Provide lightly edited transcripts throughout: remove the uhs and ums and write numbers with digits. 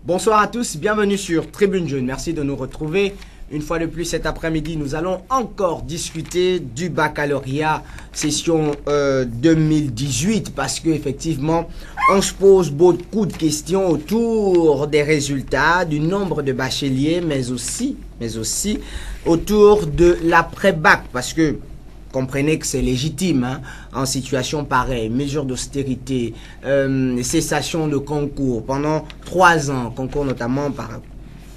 Bonsoir à tous, bienvenue sur Tribune Jaune. Merci de nous retrouver. Une fois de plus cet après-midi, nous allons encore discuter du baccalauréat session 2018 parce qu'effectivement, on se pose beaucoup de questions autour des résultats, du nombre de bacheliers, mais aussi autour de l'après-bac parce que comprenez que c'est légitime hein, en situation pareille, mesures d'austérité, cessation de concours pendant 3 ans, concours notamment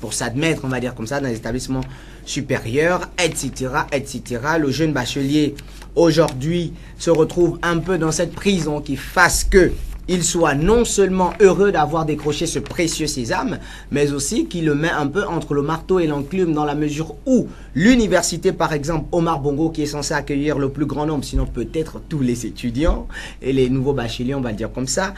pour s'admettre, on va dire comme ça, dans les établissements supérieurs, etc., etc. Le jeune bachelier aujourd'hui se retrouve un peu dans cette prison qui fasse que il soit non seulement heureux d'avoir décroché ce précieux sésame, mais aussi qu'il le met un peu entre le marteau et l'enclume dans la mesure où l'université, par exemple, Omar Bongo, qui est censé accueillir le plus grand nombre, sinon peut-être tous les étudiants et les nouveaux bacheliers, on va le dire comme ça,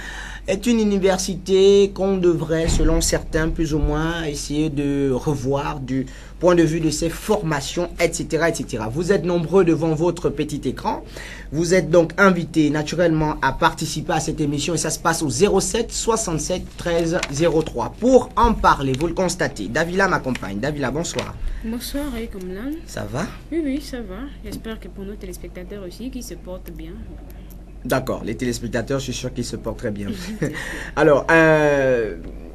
est une université qu'on devrait, selon certains, plus ou moins essayer de revoir du point de vue de ses formations, etc., etc. Vous êtes nombreux devant votre petit écran. Vous êtes donc invités naturellement à participer à cette émission et ça se passe au 07 67 13 03. Pour en parler, vous le constatez, Davila m'accompagne. Davila, bonsoir. Bonsoir, comme là. Ça va? Oui, ça va. J'espère que pour nos téléspectateurs aussi, qu'ils se portent bien. D'accord, les téléspectateurs, je suis sûr qu'ils se portent très bien. Alors,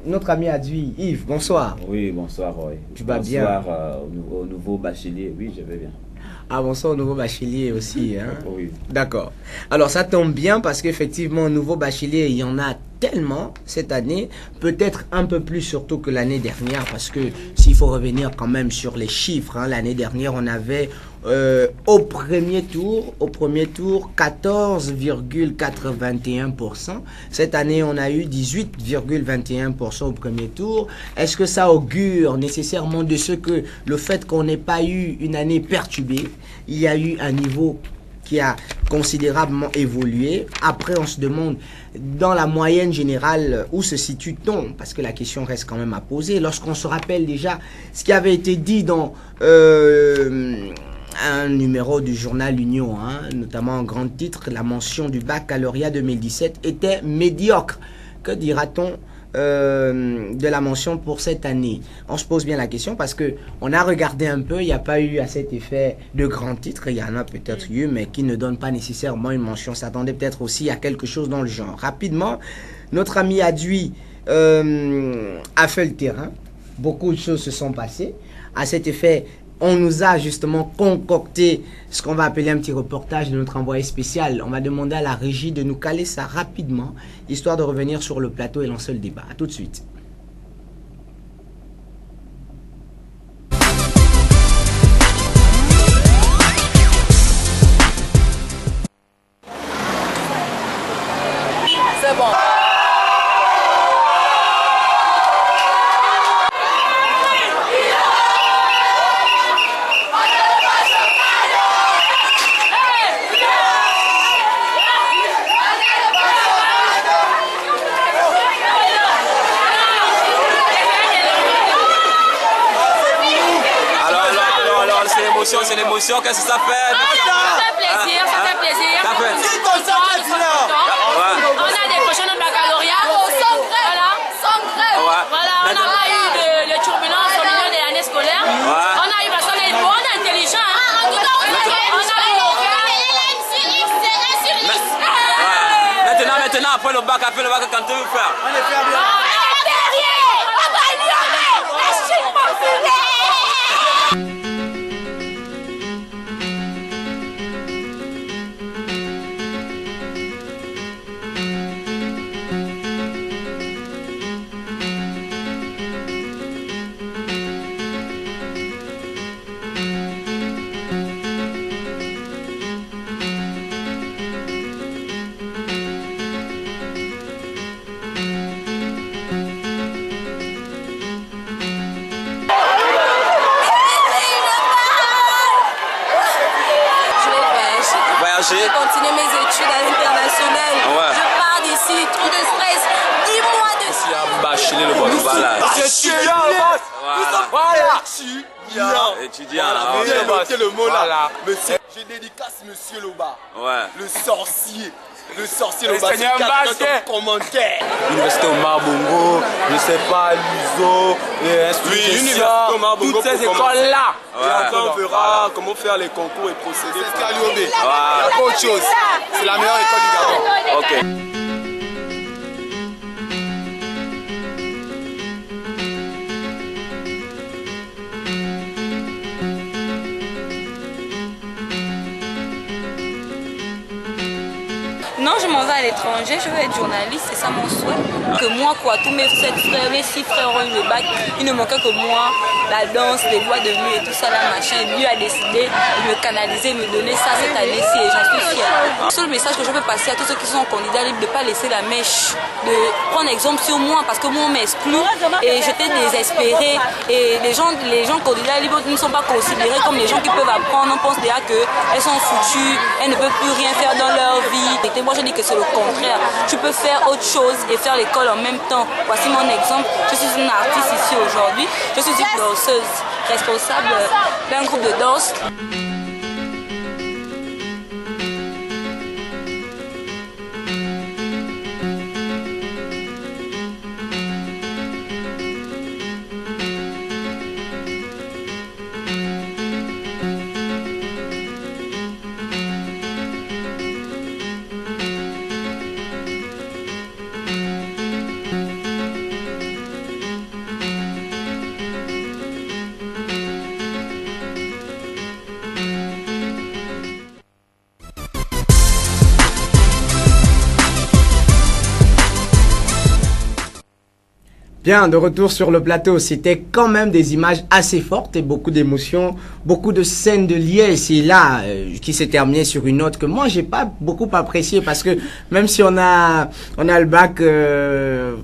notre ami Adui, Yves, bonsoir. Oui, bonsoir, Roy. Tu vas bien? Bonsoir au nouveau bachelier, oui, je vais bien. Ah, bonsoir au nouveau bachelier aussi. Hein? Oui. D'accord. Alors, ça tombe bien parce qu'effectivement, au nouveau bachelier, il y en a tellement cette année, peut-être un peu plus surtout que l'année dernière, parce que s'il faut revenir quand même sur les chiffres, hein, l'année dernière, on avait au premier tour 14,81%. Cette année, on a eu 18,21% au premier tour. Est-ce que ça augure nécessairement de ce que le fait qu'on n'ait pas eu une année perturbée, il y a eu un niveau qui a considérablement évolué. Après, on se demande, dans la moyenne générale, où se situe-t-on? Parce que la question reste quand même à poser. Lorsqu'on se rappelle déjà ce qui avait été dit dans un numéro du journal Union, hein, notamment en grand titre, la mention du baccalauréat 2017 était médiocre. Que dira-t-on de la mention pour cette année? On se pose bien la question parce que on a regardé un peu, il n'y a pas eu à cet effet de grands titres, il y en a peut-être eu, mais qui ne donnent pas nécessairement une mention. S'attendait peut-être aussi à quelque chose dans le genre. Rapidement, notre ami Adui a fait le terrain, beaucoup de choses se sont passées. À cet effet, on nous a justement concocté ce qu'on va appeler un petit reportage de notre envoyé spécial. On va demander à la régie de nous caler ça rapidement, histoire de revenir sur le plateau et lancer le débat. A tout de suite. C'est bon. C'est l'émotion, qu'est-ce que ça fait? Ça fait plaisir, ça fait plaisir. Ça fait. On a décroché notre baccalauréat. Sans grève. Voilà, on n'a pas eu de turbulence au milieu de l'année scolaire. On a eu parce qu'on est bon, on est intelligent. On a eu Maintenant, après le bac, quand tu veux faire? On est fiers bien. On va ignorer. Lâchez mon filet. Je vais continuer mes études à l'international. Ouais. Je pars d'ici, trop de stress. 10 mois de stress. Ici à bachelier le boss, voilà. Étudiant, là. Notez le mot là. Monsieur, je dédicace Monsieur Loba. Ouais. Le sorcier. Le sorcier, le Seigneur Basket. Commentaire. L'université Omar Bongo, je sais pas, l'USO, l'université Omar Bongo, toutes ces écoles-là. Après, on verra comment faire les concours et procéder. C'est Caliobé. Il n'y a pas autre chose. C'est la meilleure école du Gabon. Ok. Non, je m'en vais à l'étranger, je veux être journaliste, c'est ça mon souhait. Que moi, quoi, tous mes 7 frères, mes 6 frères ont eu le bac, il ne manquait que moi, la danse, les voix de nuit et tout ça, là, machin. Et lui a décidé de me canaliser, me donner ça cette année-ci et j'en suis fière. Le seul message que je veux passer à tous ceux qui sont candidats libres, de ne pas laisser la mèche, de prendre exemple sur moi, parce que moi, on m'exclut et j'étais désespérée. Et les gens candidats libres ne sont pas considérés comme les gens qui peuvent apprendre. On pense déjà qu'elles sont foutues, elles ne peuvent plus rien faire dans leur vie. Et moi, je dis que c'est le contraire. Tu peux faire autre chose et faire l'école en même temps. Voici mon exemple. Je suis une artiste ici aujourd'hui. Je suis une danseuse responsable d'un groupe de danse. Bien, de retour sur le plateau, c'était quand même des images assez fortes et beaucoup d'émotions, beaucoup de scènes de liesse et là, qui s'est terminé sur une note que moi j'ai pas beaucoup appréciée parce que même si on a le bac,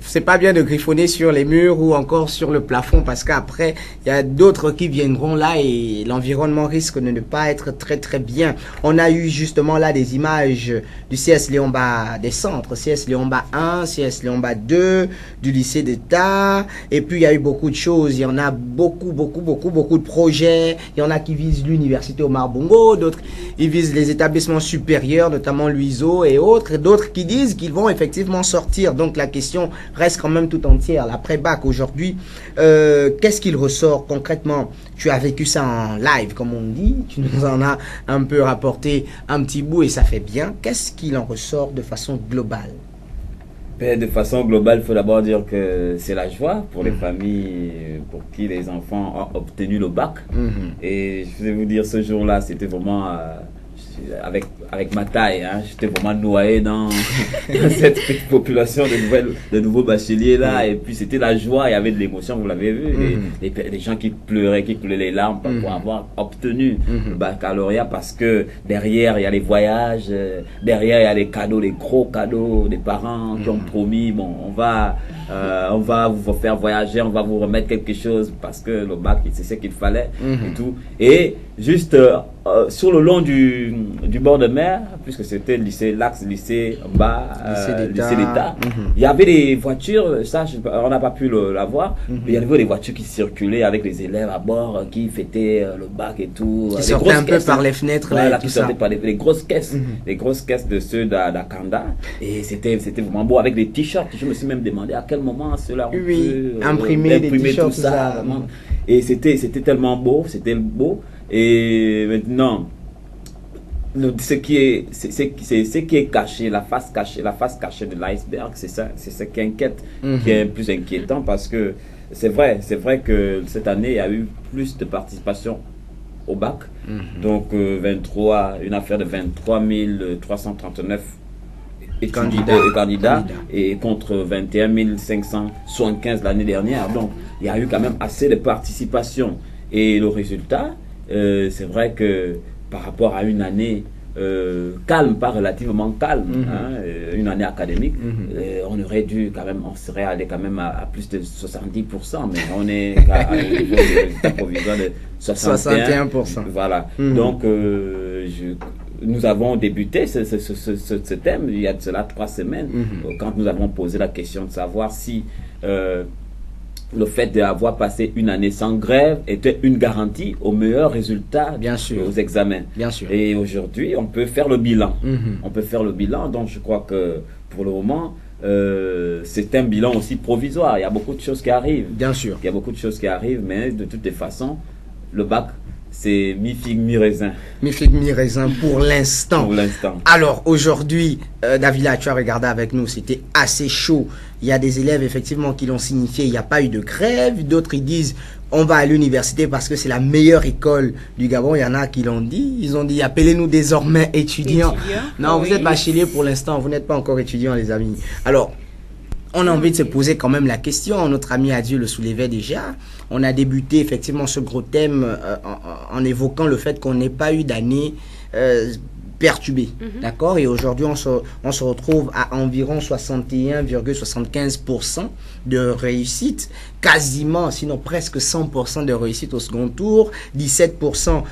c'est pas bien de griffonner sur les murs ou encore sur le plafond parce qu'après il y a d'autres qui viendront là et l'environnement risque de ne pas être très très bien. On a eu justement là des images du CS Léomba des centres, CS Léomba 1, CS Léomba 2, du lycée d'État. Et puis il y a eu beaucoup de choses, il y en a beaucoup de projets, il y en a qui visent l'université Omar Bongo, d'autres ils visent les établissements supérieurs, notamment l'UISO et autres, et d'autres qui disent qu'ils vont effectivement sortir. Donc la question reste quand même tout entière, l'après-bac aujourd'hui, qu'est-ce qu'il ressort concrètement? Tu as vécu ça en live comme on dit, tu nous en as un peu rapporté un petit bout et ça fait bien. Qu'est-ce qu'il en ressort de façon globale? De façon globale, il faut d'abord dire que c'est la joie pour les familles pour qui les enfants ont obtenu le bac. Et je vais vous dire, ce jour-là, c'était vraiment avec ma taille, hein, j'étais vraiment noyé dans cette population de nouveaux bacheliers là. Et puis c'était la joie, il y avait de l'émotion, vous l'avez vu, les gens qui pleuraient les larmes pour avoir obtenu le baccalauréat, parce que derrière il y a les voyages, derrière il y a les cadeaux, les gros cadeaux des parents qui ont promis, bon, on va vous faire voyager, on va vous remettre quelque chose parce que le bac c'est ce qu'il fallait et tout. Et juste sur le long du bord de mer, puisque c'était le lycée Lax, lycée bas, lycée d'État, il y avait des voitures, ça on n'a pas pu la voir, mais il y avait des voitures qui circulaient avec les élèves à bord qui fêtaient le bac et tout. Qui sortaient un peu par les fenêtres. Voilà, là, qui sortaient par les grosses caisses, les grosses caisses de ceux d'Akanda. Et c'était vraiment beau avec des t-shirts. Je me suis même demandé à quel moment cela on peut imprimer des t-shirts, tout ça. Et c'était tellement beau, c'était beau. Et maintenant, ce qui est caché, la face cachée de l'iceberg, c'est ce qui inquiète, qui est plus inquiétant, parce que c'est vrai que cette année il y a eu plus de participation au bac, donc une affaire de 23 339 candidats et contre 21 575 l'année dernière, donc il y a eu quand même assez de participation. Et le résultat, c'est vrai que par rapport à une année calme, pas relativement calme, une année académique, on aurait dû quand même, on serait allé quand même à plus de 70%, mais on est à un niveau de résultat provisoire de 61%. Voilà. Donc, nous avons débuté ce thème il y a de cela 3 semaines, quand nous avons posé la question de savoir si le fait d'avoir passé une année sans grève était une garantie au meilleur résultat aux examens. Bien sûr. Et aujourd'hui, on peut faire le bilan. On peut faire le bilan, donc je crois que pour le moment, c'est un bilan aussi provisoire. Il y a beaucoup de choses qui arrivent. Bien sûr. Il y a beaucoup de choses qui arrivent, mais de toutes les façons, le bac, c'est mi-figue, mi-raisin. Mi-figue, mi-raisin pour l'instant. Pour l'instant. Alors, aujourd'hui, Davila, tu as regardé avec nous, c'était assez chaud. Il y a des élèves, effectivement, qui l'ont signifié, il n'y a pas eu de grève. D'autres, ils disent, on va à l'université parce que c'est la meilleure école du Gabon. Il y en a qui l'ont dit. Ils ont dit, appelez-nous désormais étudiants. Non, oui. Vous êtes bachelier pour l'instant, vous n'êtes pas encore étudiants, les amis. Alors, on a envie de se poser quand même la question. Notre ami Adieu le soulevait déjà. On a débuté effectivement ce gros thème en évoquant le fait qu'on n'ait pas eu d'année perturbée. D'accord? Et aujourd'hui, on se retrouve à environ 61,75% de réussite. Quasiment, sinon presque 100% de réussite au second tour. 17%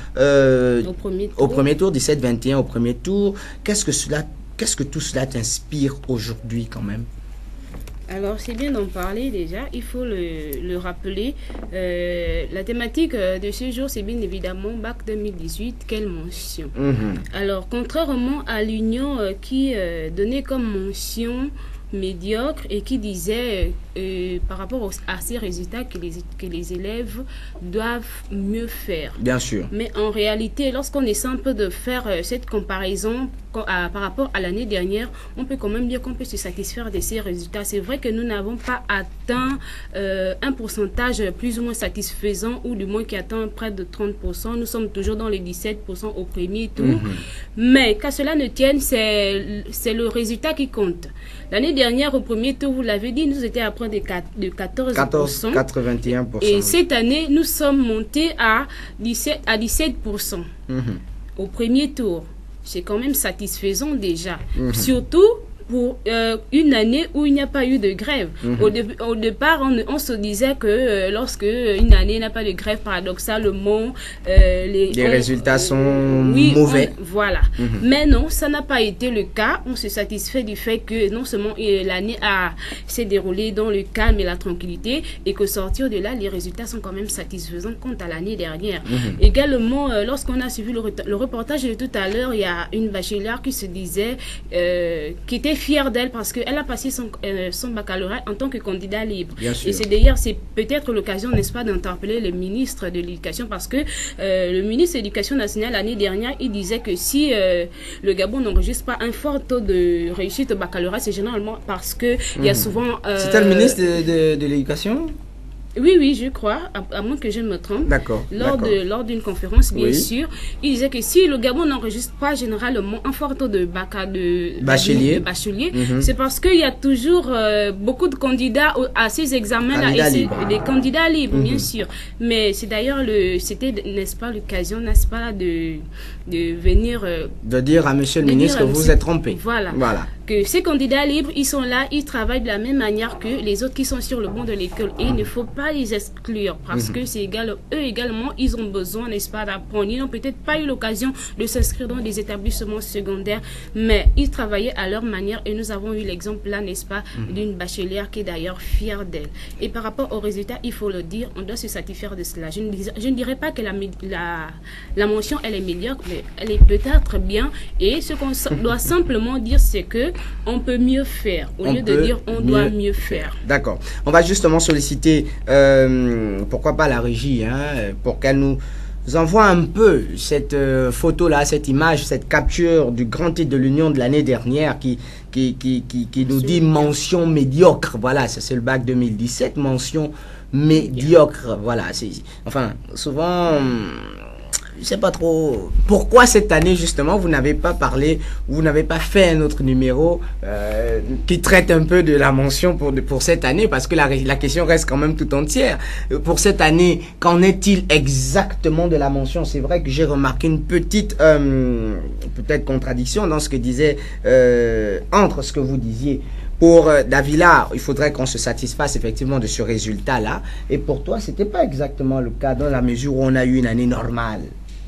au premier tour. 17-21 au premier tour. Qu'est-ce que tout cela t'inspire aujourd'hui quand même? Alors, c'est bien d'en parler déjà, il faut le rappeler. La thématique de ce jour, c'est bien évidemment Bac 2018, quelle mention. Alors, contrairement à l'Union qui donnait comme mention médiocre et qui disait par rapport à ces résultats que les élèves doivent mieux faire. Bien sûr. Mais en réalité, lorsqu'on essaie un peu de faire cette comparaison par rapport à l'année dernière, on peut quand même dire qu'on peut se satisfaire de ces résultats. C'est vrai que nous n'avons pas atteint un pourcentage plus ou moins satisfaisant, ou du moins qui atteint près de 30%. Nous sommes toujours dans les 17% au premier tour. Mais qu'à cela ne tienne, c'est le résultat qui compte. L'année dernière, au premier tour, vous l'avez dit, nous étions à près de 14%. 81%. Et cette année, nous sommes montés à 17%. Au premier tour. C'est quand même satisfaisant déjà. Surtout pour une année où il n'y a pas eu de grève. Au départ, on se disait que lorsque une année n'a pas de grève, paradoxalement, les résultats sont mauvais. Voilà. Mais non, ça n'a pas été le cas. On se satisfait du fait que non seulement l'année s'est déroulée dans le calme et la tranquillité, et que sortir de là, les résultats sont quand même satisfaisants quant à l'année dernière. Également, lorsqu'on a suivi le reportage de tout à l'heure, il y a une bachelière qui se disait, qui était fière d'elle parce qu'elle a passé son baccalauréat en tant que candidat libre. Et c'est d'ailleurs, c'est peut-être l'occasion, n'est-ce pas, d'interpeller le ministre de l'Éducation, parce que le ministre de l'Éducation nationale l'année dernière, il disait que si le Gabon n'enregistre pas un fort taux de réussite au baccalauréat, c'est généralement parce que il y a souvent... C'était le ministre de l'Éducation? Oui, je crois, à moins que je me trompe. D'accord. Lors d'une conférence, bien sûr, il disait que si le Gabon n'enregistre pas généralement un fort taux de bachelier, c'est parce qu'il y a toujours beaucoup de candidats à ces examens-là, des candidats libres, bien sûr. Mais c'est d'ailleurs, c'était, n'est-ce pas, l'occasion, n'est-ce pas, de venir... de dire à monsieur le ministre que vous êtes trompé. Voilà. Que ces candidats libres, ils sont là, ils travaillent de la même manière que les autres qui sont sur le banc de l'école. Et il ne faut pas les exclure, parce que c'est eux également, ils ont besoin, n'est-ce pas, d'apprendre. Ils n'ont peut-être pas eu l'occasion de s'inscrire dans des établissements secondaires, mais ils travaillaient à leur manière, et nous avons eu l'exemple là, n'est-ce pas, d'une bachelière qui est d'ailleurs fière d'elle. Et par rapport aux résultats, il faut le dire, on doit se satisfaire de cela. Je ne dirais pas que la mention, elle est médiocre, mais elle est peut-être bien, et ce qu'on doit simplement dire, c'est que on peut mieux faire, au lieu de dire on doit mieux faire. D'accord. On va justement solliciter, pourquoi pas la régie, pour qu'elle nous envoie un peu cette photo-là, cette image, cette capture du grand titre de l'Union de l'année dernière qui nous dit mention médiocre. Voilà, c'est le bac 2017, mention médiocre. Voilà, enfin, souvent... je sais pas trop pourquoi cette année justement vous n'avez pas parlé, vous n'avez pas fait un autre numéro qui traite un peu de la mention pour cette année, parce que la question reste quand même tout entière. Pour cette année, qu'en est-il exactement de la mention? C'est vrai que j'ai remarqué une petite peut-être contradiction dans ce que disait entre ce que vous disiez. Pour Davila, il faudrait qu'on se satisfasse effectivement de ce résultat-là. Et pour toi, c'était pas exactement le cas, dans la mesure où on a eu une année normale.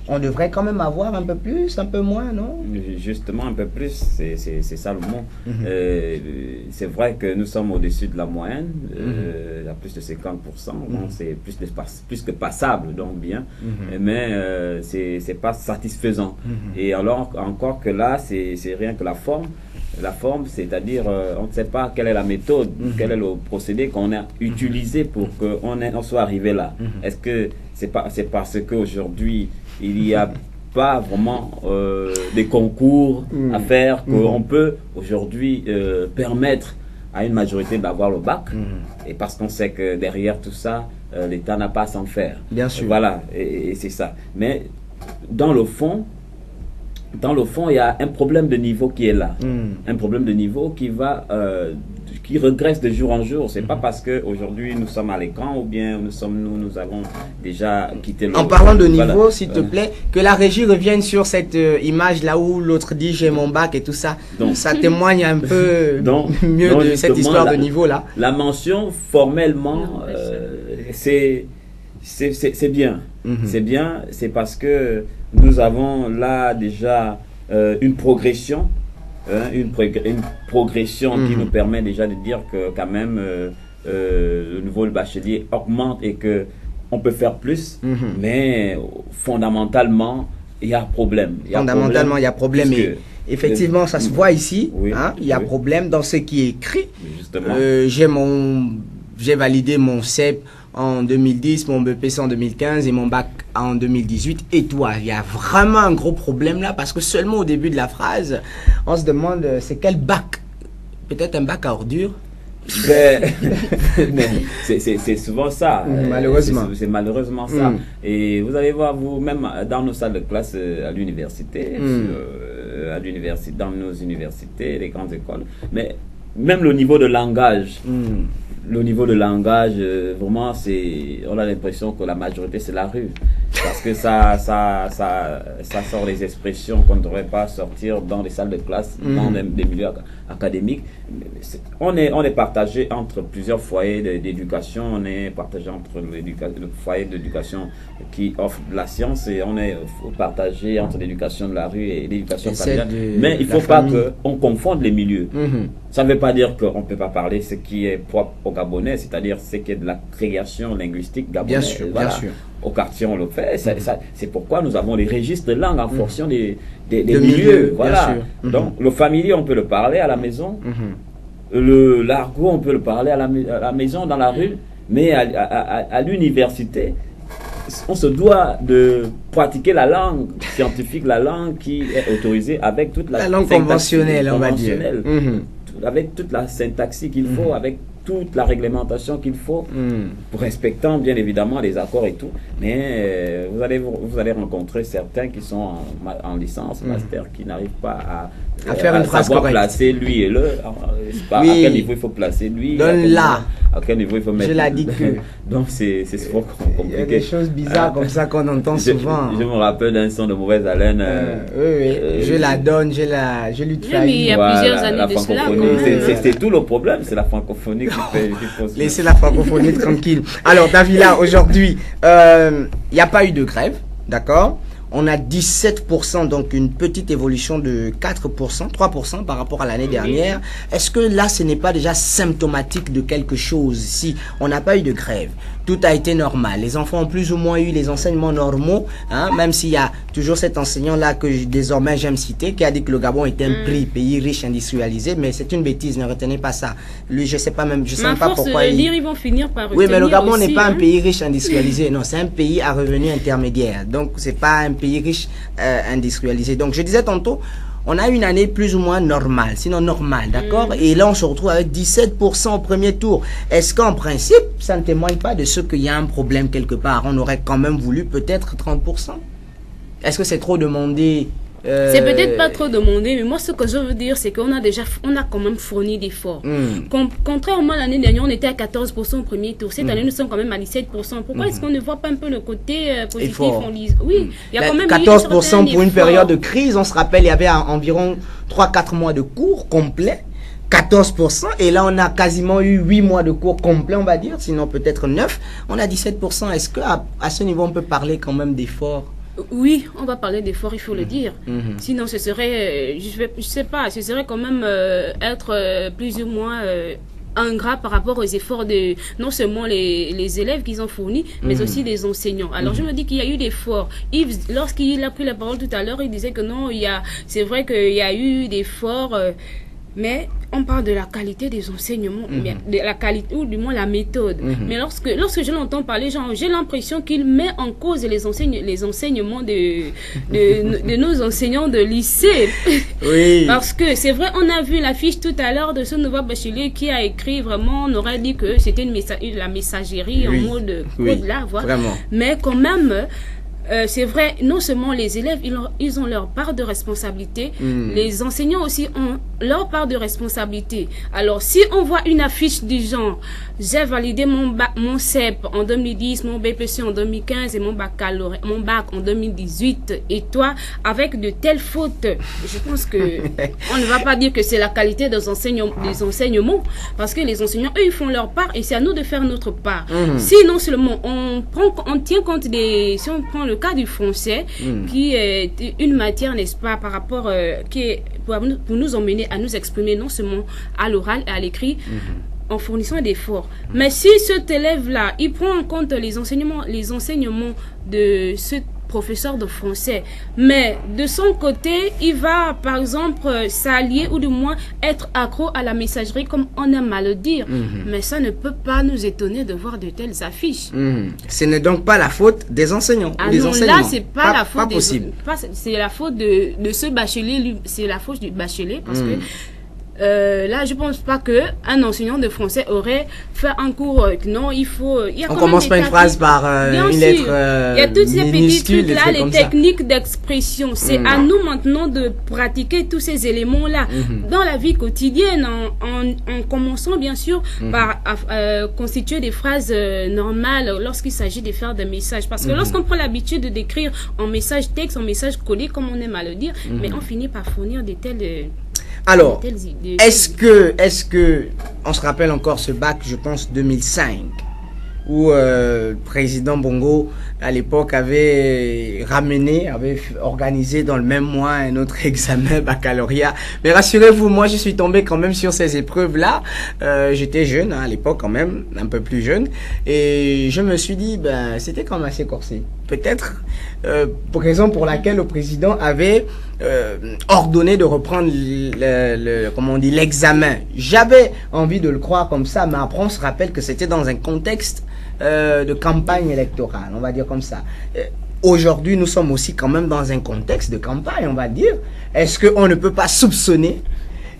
on devrait quand même avoir un peu plus, un peu moins, non? Justement, un peu plus, c'est ça le mot. C'est vrai que nous sommes au-dessus de la moyenne, il y a plus de 50%, donc c'est plus que passable, donc bien, mais c'est pas satisfaisant. Et alors, encore que là, c'est rien que la forme. La forme, c'est-à-dire, on ne sait pas quelle est la méthode, quel est le procédé qu'on a utilisé pour qu'on soit arrivé là. Est-ce que c'est parce qu'aujourd'hui, il n'y a pas vraiment des concours à faire qu'on peut aujourd'hui permettre à une majorité d'avoir le bac, et parce qu'on sait que derrière tout ça, l'État n'a pas à s'en faire. Bien sûr. Voilà, et c'est ça. Mais dans le fond, il y a un problème de niveau qui est là. Un problème de niveau qui va, qui regresse de jour en jour. C'est pas parce qu'aujourd'hui nous sommes à l'écran ou bien nous avons déjà quitté le... En parlant de niveau, s'il te plaît, que la régie revienne sur cette image là où l'autre dit j'ai mon bac et tout ça. Donc, ça témoigne un peu mieux de cette histoire de niveau là. La mention formellement, c'est bien. C'est bien, c'est parce que nous avons là déjà une progression, une progression qui nous permet déjà de dire que quand même le niveau de bachelier augmente et que on peut faire plus, mais fondamentalement il y a problème. Fondamentalement il y a problème. Et effectivement, ça se voit ici. Il y a problème dans ce qui est écrit. J'ai validé mon CEP en 2010, mon BPC en 2015 et mon bac en 2018. Et toi, il y a vraiment un gros problème là parce que seulement au début de la phrase, on se demande c'est quel bac? Peut-être un bac à ordures? C'est souvent ça. Malheureusement. C'est malheureusement ça. Et vous allez voir vous-même dans nos salles de classe à l'université, dans nos universités, les grandes écoles, mais même le niveau de langage. Le niveau de langage, vraiment, on a l'impression que la majorité, c'est la rue. Parce que ça sort des expressions qu'on ne devrait pas sortir dans les salles de classe, dans des milieux académiques. On est partagé entre plusieurs foyers d'éducation. On est partagé entre le foyer d'éducation qui offre de la science et on est partagé entre l'éducation de la rue et l'éducation familiale. Mais il ne faut pas qu'on confonde les milieux. Ça ne veut pas dire qu'on ne peut pas parler ce qui est propre au Gabonais, c'est-à-dire ce qui est de la création linguistique gabonaise. Bien sûr. Au quartier, on le fait. C'est pourquoi nous avons les registres de langue en fonction des milieux. Voilà. Donc, le familier, on peut le parler à la maison. L'argot, on peut le parler à la maison, dans la rue. Mais à l'université, on se doit de pratiquer la langue scientifique, la langue qui est autorisée avec toute la langue conventionnelle, on va dire. Avec toute la syntaxie qu'il faut, avec toute la réglementation qu'il faut, respectant bien évidemment les accords et tout. Mais vous allez rencontrer certains qui sont en licence, master, qui n'arrivent pas à faire une phrase correcte. Placer lui et le. À quel niveau il faut placer lui. À quel niveau il faut mettre. Je l'ai dit que. Donc c'est souvent compliqué. Il y a des choses bizarres comme ça qu'on entend souvent. Je me rappelle d'un son de mauvaise halaine. Je la donne, je lui trahis. Mais il y a plusieurs années de cela. C'est tout le problème, c'est la francophonie qui fait. Laissez la francophonie tranquille. Alors Davila, aujourd'hui, il n'y a pas eu de grève, d'accord? On a 17%, donc une petite évolution de 4%, 3% par rapport à l'année dernière. Est-ce que là, ce n'est pas déjà symptomatique de quelque chose? Si on n'a pas eu de grève, tout a été normal. Les enfants ont plus ou moins eu les enseignements normaux, même s'il y a toujours cet enseignant-là que désormais j'aime citer, qui a dit que le Gabon est un pays riche, industrialisé, mais c'est une bêtise, ne retenez pas ça. Lui, je sais pas même, je sais même pas pourquoi ils vont finir par retenir. Oui, mais le Gabon n'est pas un pays riche, industrialisé, non, c'est un pays à revenus intermédiaires. Donc, c'est pas un pays riche, industrialisé. Donc, je disais tantôt, on a une année plus ou moins normale, sinon normale, d'accord? Et là, on se retrouve avec 17% au premier tour. Est-ce qu'en principe, ça ne témoigne pas de ce qu'il y a un problème quelque part? On aurait quand même voulu peut-être 30%? Est-ce que c'est trop demandé? C'est peut-être pas trop demandé, mais moi ce que je veux dire c'est qu'on a quand même fourni d'efforts. Contrairement à l'année dernière, on était à 14% au premier tour. Cette année, nous sommes quand même à 17%. Pourquoi est-ce qu'on ne voit pas un peu le côté positif? Oui, il y a quand même 14% pour une période de crise. On se rappelle, il y avait environ 3-4 mois de cours complets. 14%, et là on a quasiment eu 8 mois de cours complets, on va dire, sinon peut-être 9. On a 17%. Est-ce qu'à ce niveau on peut parler quand même d'efforts? Oui, on va parler d'efforts, il faut le dire. Sinon, ce serait, je sais pas, ce serait quand même être plus ou moins ingrat par rapport aux efforts de non seulement les élèves qu'ils ont fournis, mais aussi des enseignants. Alors, je me dis qu'il y a eu des efforts. Yves, lorsqu'il a pris la parole tout à l'heure, il disait que non, c'est vrai qu'il y a eu des efforts, mais on parle de la qualité des enseignements, mais de la qualité, ou du moins la méthode. Mais lorsque je l'entends parler, j'ai l'impression qu'il met en cause les enseignements de nos enseignants de lycée. Oui. Parce que c'est vrai, on a vu l'affiche tout à l'heure de ce nouveau bachelier qui a écrit vraiment, on aurait dit que c'était la messagerie en mode code là, voilà. Vraiment. Mais quand même, c'est vrai, non seulement les élèves, ils ont leur part de responsabilité, les enseignants aussi ont leur part de responsabilité. Alors, si on voit une affiche du genre, j'ai validé mon CEP en 2010, mon BPC en 2015 et mon bac en 2018, et toi, avec de telles fautes, je pense que on ne va pas dire que c'est la qualité des enseignements, parce que les enseignants, eux, ils font leur part et c'est à nous de faire notre part. Si non seulement on tient compte si on prend le cas du français, qui est une matière, n'est-ce pas, par rapport, qui est pour nous emmener à nous exprimer non seulement à l'oral et à l'écrit, en fournissant des efforts. Mais si cet élève-là, il prend en compte les enseignements de ce professeur de français, mais de son côté, il va, par exemple, s'allier ou du moins être accro à la messagerie, comme on aime à le dire. Mais ça ne peut pas nous étonner de voir de telles affiches. Ce n'est donc pas la faute des enseignants. Ah des non, enseignants. là, c'est pas la faute c'est la faute de ce bachelier, c'est la faute du bachelier, parce que là, je pense pas que un enseignant de français aurait fait un cours. Non, on commence pas une phrase par une lettre. Il y a toutes ces petits trucs là, les techniques ça. d'expression. C'est à nous maintenant de pratiquer tous ces éléments là dans la vie quotidienne, en commençant bien sûr par constituer des phrases normales lorsqu'il s'agit de faire des messages. Parce que lorsqu'on prend l'habitude d'écrire en message texte, en message collé, comme on aime à le dire, mais on finit par fournir des telles. Alors, est-ce que, on se rappelle encore ce bac, je pense, 2005, où le président Bongo, à l'époque, avait organisé dans le même mois un autre examen baccalauréat. Mais rassurez-vous, moi, je suis tombé quand même sur ces épreuves-là. J'étais jeune, à l'époque, quand même, un peu plus jeune. Et je me suis dit, c'était quand même assez corsé. Peut-être, raison pour laquelle le président avait ordonné de reprendre l'examen. J'avais envie de le croire comme ça, mais après on se rappelle que c'était dans un contexte de campagne électorale, on va dire comme ça. Aujourd'hui, nous sommes aussi quand même dans un contexte de campagne, on va dire. Est-ce qu'on ne peut pas soupçonner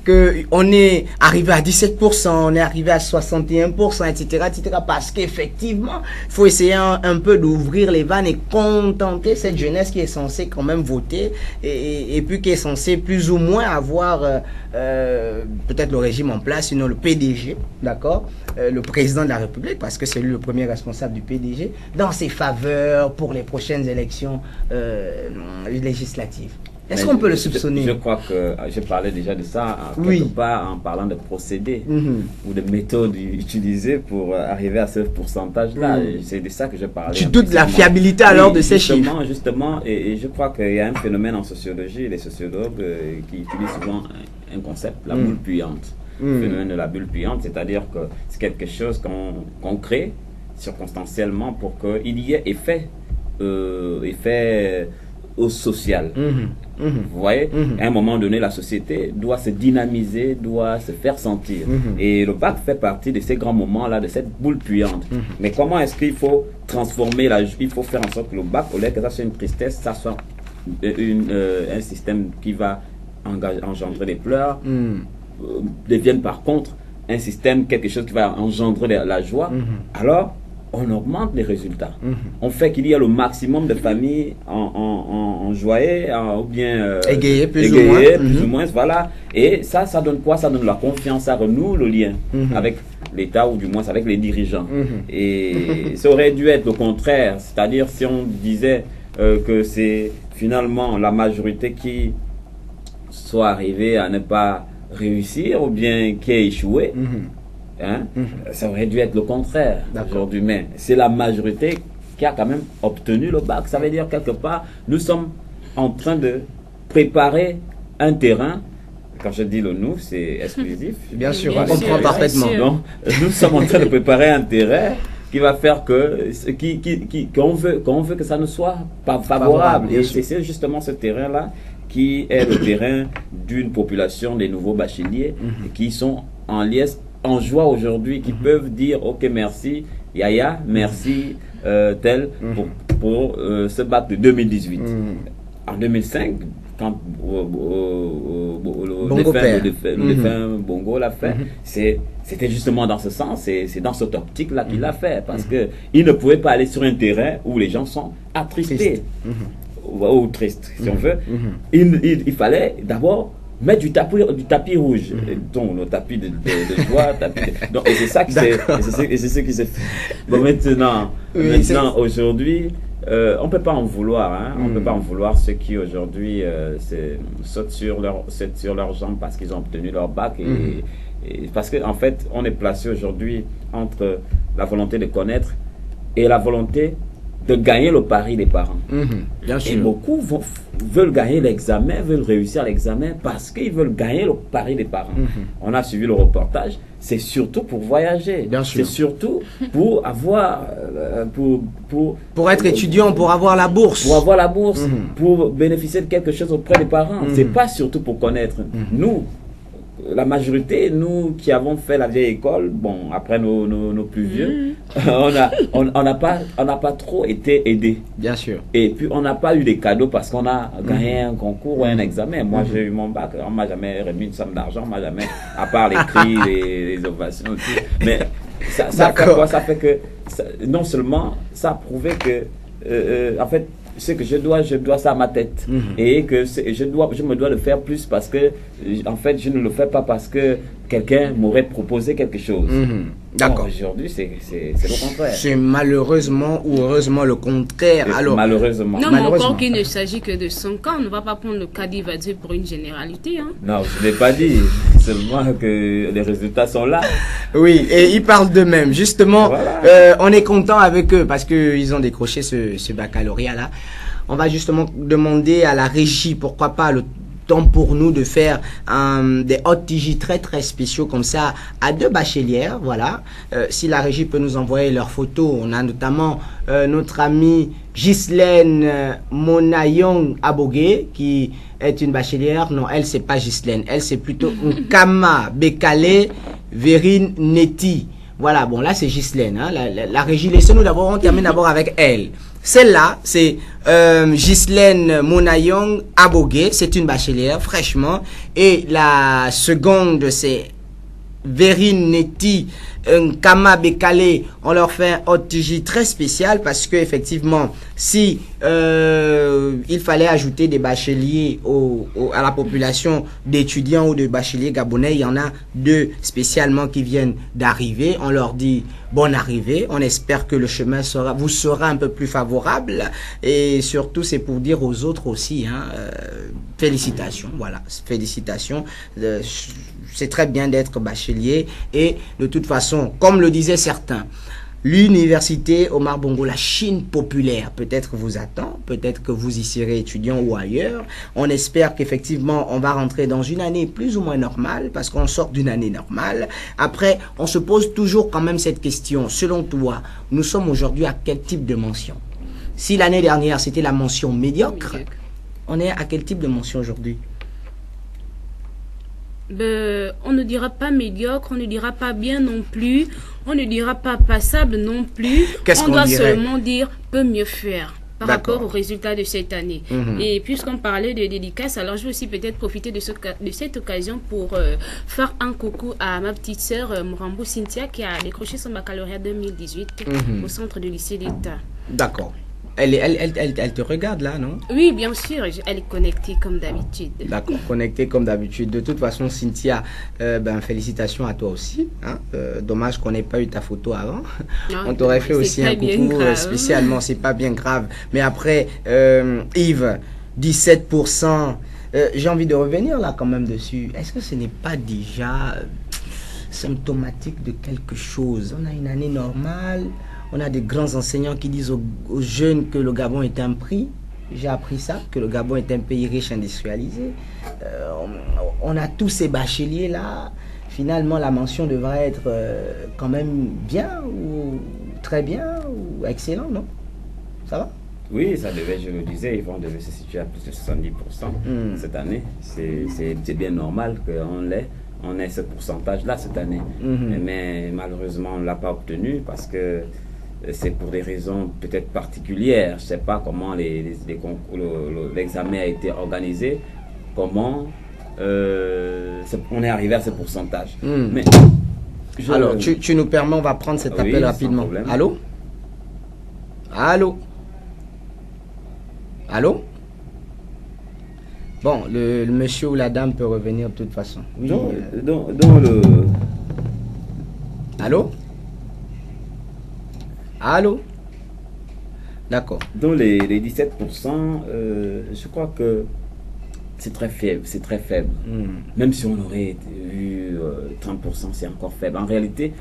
qu'on est arrivé à 17%, on est arrivé à 61%, etc., parce qu'effectivement, il faut essayer un peu d'ouvrir les vannes et contenter cette jeunesse qui est censée quand même voter et puis qui est censée plus ou moins avoir peut-être le régime en place, sinon le PDG, d'accord, le président de la République, parce que c'est lui le premier responsable du PDG, dans ses faveurs pour les prochaines élections législatives. Est-ce qu'on peut le soupçonner? Je crois que je parlais déjà de ça, quelque part, en parlant de procédés ou de méthodes utilisées pour arriver à ce pourcentage-là. C'est de ça que je parlais. Tu doutes de la fiabilité alors de ces chiffres? Justement, et je crois qu'il y a un phénomène en sociologie, les sociologues qui utilisent souvent un concept, la boule puante. Le phénomène de la bulle puante, c'est-à-dire que c'est quelque chose qu'on crée circonstanciellement pour qu'il y ait effet au social. Vous voyez, à un moment donné, la société doit se dynamiser, doit se faire sentir. Et le bac fait partie de ces grands moments-là, de cette boule puante. Mais comment est-ce qu'il faut transformer il faut faire en sorte que le bac, au lieu que ça soit une tristesse, ça soit un système qui va engendrer des pleurs, devienne par contre un système, quelque chose qui va engendrer la joie. Alors, on augmente les résultats. On fait qu'il y a le maximum de familles enjoyées, ou bien égayées, plus ou moins, voilà. Et ça donne quoi? Ça donne la confiance, ça renoue le lien avec l'État, ou du moins avec les dirigeants. Et ça aurait dû être le contraire, c'est-à-dire si on disait que c'est finalement la majorité qui soit arrivée à ne pas réussir, ou bien qui a échoué. Ça aurait dû être le contraire aujourd'hui, mais c'est la majorité qui a quand même obtenu le bac. Ça veut dire quelque part, nous sommes en train de préparer un terrain. Quand je dis le nous, c'est exclusif. Bien sûr, on comprend parfaitement. Donc, nous sommes en train de préparer un terrain qui va faire que qu'on veut que ça ne soit pas favorable. Et c'est justement ce terrain-là qui est le terrain d'une population des nouveaux bacheliers qui sont en liesse, en joie aujourd'hui, qui peuvent dire ok, merci Yaya, merci tel pour ce bac de 2018. En 2005, quand le défunt Bongo l'a fait, c'était justement dans ce sens, c'est dans cette optique-là qu'il l'a fait, parce qu'il ne pouvait pas aller sur un terrain où les gens sont attristés, ou tristes, si on veut. Il fallait d'abord mettre du tapis rouge, donc le tapis de joie, donc, et c'est ça qui s'est fait. Bon, maintenant aujourd'hui, on peut pas en vouloir, hein. On peut pas en vouloir ceux qui aujourd'hui sautent sur leurs jambes parce qu'ils ont obtenu leur bac et parce que en fait on est placé aujourd'hui entre la volonté de connaître et la volonté de gagner le pari des parents. Bien sûr. Et beaucoup veulent gagner l'examen, veulent réussir l'examen parce qu'ils veulent gagner le pari des parents. On a suivi le reportage, c'est surtout pour voyager. C'est surtout pour avoir... pour être étudiant, pour avoir la bourse. Pour avoir la bourse, pour bénéficier de quelque chose auprès des parents. C'est pas surtout pour connaître. Nous, la majorité, nous qui avons fait la vieille école, bon, après nos plus vieux, on n'a pas trop été aidés. Bien sûr. Et puis, on n'a pas eu des cadeaux parce qu'on a gagné un concours ou un examen. Moi, j'ai eu mon bac, on m'a jamais remis une somme d'argent, on m'a jamais, à part les cris, les ovations, tout. Mais ça fait quoi? Ça fait que, non seulement, ça a prouvé que, en fait, ce que je dois ça à ma tête et que je me dois le faire plus parce que en fait je ne le fais pas parce que quelqu'un m'aurait proposé quelque chose. D'accord. Aujourd'hui c'est le contraire. C'est malheureusement ou heureusement le contraire. Alors malheureusement. Non, mais encore qu'il ne s'agit que de 5 ans, on ne va pas prendre le cas d'Ivadieu pour une généralité. Hein. Non, je n'ai pas dit. Seulement que les résultats sont là. Oui, et ils parlent d'eux-mêmes. Justement, voilà. On est content avec eux parce qu'ils ont décroché ce baccalauréat-là. On va justement demander à la régie, pourquoi pas le temps pour nous de faire des hot TJ très spéciaux comme ça à 2 bachelières, voilà. Si la régie peut nous envoyer leurs photos, on a notamment notre amie Ghislaine Monayong Abogué qui est une bachelière. Non, elle c'est pas Ghislaine, elle c'est plutôt Nkama Bekale Verine Neti. Voilà, bon là c'est Ghislaine, hein, la régie. Laissez-nous d'abord, on termine d'abord avec elle. Celle-là, c'est Ghislaine Monayong Abogué, c'est une bachelière, fraîchement. Et la seconde, c'est Verine Neti Nkama Bekale. On leur fait un hot TJ très spécial parce que effectivement, si il fallait ajouter des bacheliers à la population d'étudiants ou de bacheliers gabonais, il y en a 2 spécialement qui viennent d'arriver. On leur dit bonne arrivée. On espère que le chemin vous sera un peu plus favorable. Et surtout, c'est pour dire aux autres aussi, hein, félicitations. Voilà, félicitations. C'est très bien d'être bachelier. Et de toute façon, comme le disaient certains, l'université Omar Bongo, la Chine populaire, peut-être vous attend, peut-être que vous y serez étudiant ou ailleurs. On espère qu'effectivement, on va rentrer dans une année plus ou moins normale, parce qu'on sort d'une année normale. Après, on se pose toujours quand même cette question. Selon toi, nous sommes aujourd'hui à quel type de mention? Si l'année dernière, c'était la mention médiocre, on est à quel type de mention aujourd'hui? On ne dira pas médiocre, on ne dira pas bien non plus, on ne dira pas passable non plus. On doit seulement dire peut mieux faire par rapport aux résultats de cette année. Et puisqu'on parlait de dédicace, alors je vais aussi peut-être profiter de cette occasion pour faire un coucou à ma petite sœur Mourambou Cynthia qui a décroché son baccalauréat 2018 au centre de lycée d'État. D'accord. Elle te regarde là, non? Oui, bien sûr, elle est connectée comme d'habitude. D'accord, connectée comme d'habitude. De toute façon, Cynthia, félicitations à toi aussi. Hein? Dommage qu'on n'ait pas eu ta photo avant. Non, on t'aurait fait aussi un coucou spécialement, c'est pas bien grave. Mais après, Yves, 17%. J'ai envie de revenir là quand même dessus. Est-ce que ce n'est pas déjà symptomatique de quelque chose? On a une année normale. on a des grands enseignants qui disent aux jeunes que le Gabon est un prix. J'ai appris ça, que le Gabon est un pays riche industrialisé. On a tous ces bacheliers-là. Finalement, la mention devrait être quand même bien, ou très bien, ou excellent, non? Ça va? Oui, ça devait, je le disais, on devait se situer à plus de 70% cette année. C'est bien normal qu'on ait ce pourcentage-là cette année. Mais malheureusement, on ne l'a pas obtenu parce que c'est pour des raisons peut-être particulières. Je ne sais pas comment l'examen a été organisé, comment on est arrivé à ce pourcentage. Mais alors, tu nous permets, on va prendre cet appel rapidement. Allô? Allô? Allô? Bon, le monsieur ou la dame peut revenir de toute façon. Oui, Allô? Allô? D'accord. Dans les 17%, je crois que c'est très faible, Même si on aurait eu 30%, c'est encore faible. En réalité,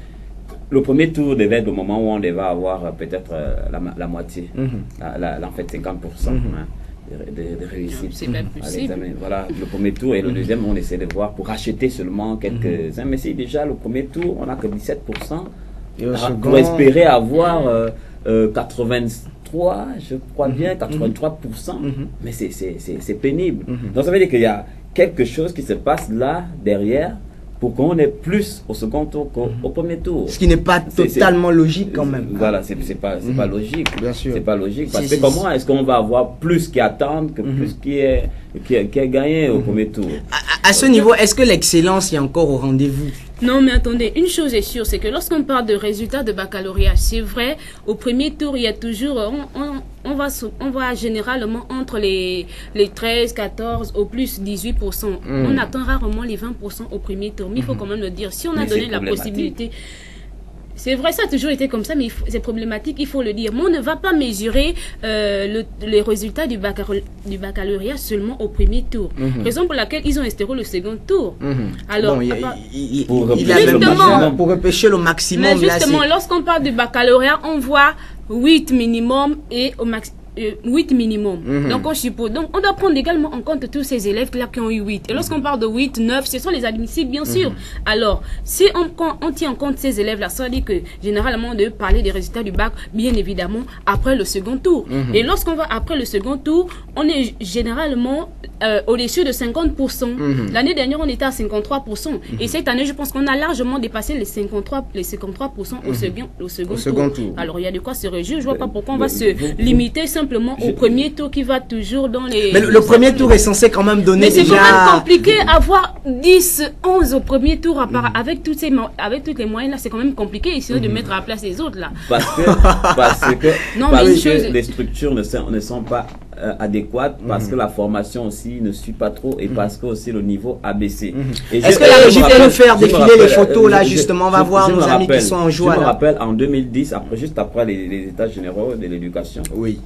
le premier tour devait être le moment où on devait avoir peut-être la moitié, en fait 50% de réussite. C'est pas possible. Voilà, le premier tour et le deuxième, on essaie de voir pour racheter seulement quelques-uns. Mais si déjà le premier tour, on n'a que 17%, et pour espérer avoir 83, je crois bien, 83%, mais c'est pénible. Donc ça veut dire qu'il y a quelque chose qui se passe là, derrière, pour qu'on ait plus au second tour qu'au premier tour. Ce qui n'est pas totalement logique quand même. Voilà, c'est pas logique. Bien sûr. C'est pas logique. Parce que comment est-ce qu'on va avoir plus qui attendent que plus qui est gagné au premier tour? À ce niveau, est-ce que l'excellence est encore au rendez-vous? Non, mais attendez, une chose est sûre, c'est que lorsqu'on parle de résultats de baccalauréat, c'est vrai, au premier tour, il y a toujours, on va généralement entre les 13, 14, au plus 18%. On attend rarement les 20% au premier tour, mais il faut quand même le dire. Si on a donné la possibilité... C'est vrai, ça a toujours été comme ça, mais c'est problématique, il faut le dire. Mais on ne va pas mesurer les résultats du baccalauréat seulement au premier tour. Raison pour laquelle ils ont instauré le second tour. Alors, pour repêcher le maximum. Mais justement, lorsqu'on parle du baccalauréat, on voit 8 minimum et au maximum. 8 minimum. Donc on suppose. Donc on doit prendre également en compte tous ces élèves-là qui ont eu 8. Et lorsqu'on parle de 8, 9, ce sont les admissibles, bien sûr. Alors, si on tient en compte ces élèves-là, ça veut dire que généralement on doit parler des résultats du bac, bien évidemment, après le second tour. Et lorsqu'on va après le second tour, on est généralement au-dessus de 50%. L'année dernière, on était à 53%. Et cette année, je pense qu'on a largement dépassé les 53% au second tour. Alors, il y a de quoi se réjouir. Je vois pas pourquoi on va se limiter simplement au premier tour qui va toujours dans les... Mais le premier tour est censé quand même donner déjà... Mais c'est quand même compliqué avoir 10, 11 au premier tour avec toutes les moyens là, c'est quand même compliqué essayer de mettre à la place les autres là. Parce que les structures ne sont pas adéquates, parce que la formation aussi ne suit pas trop, et parce que aussi le niveau a baissé. Est-ce que la régie peut nous faire défiler les photos là justement? On va voir nos amis qui sont en joie. Je me rappelle en 2010, juste après les états généraux de l'éducation. Oui.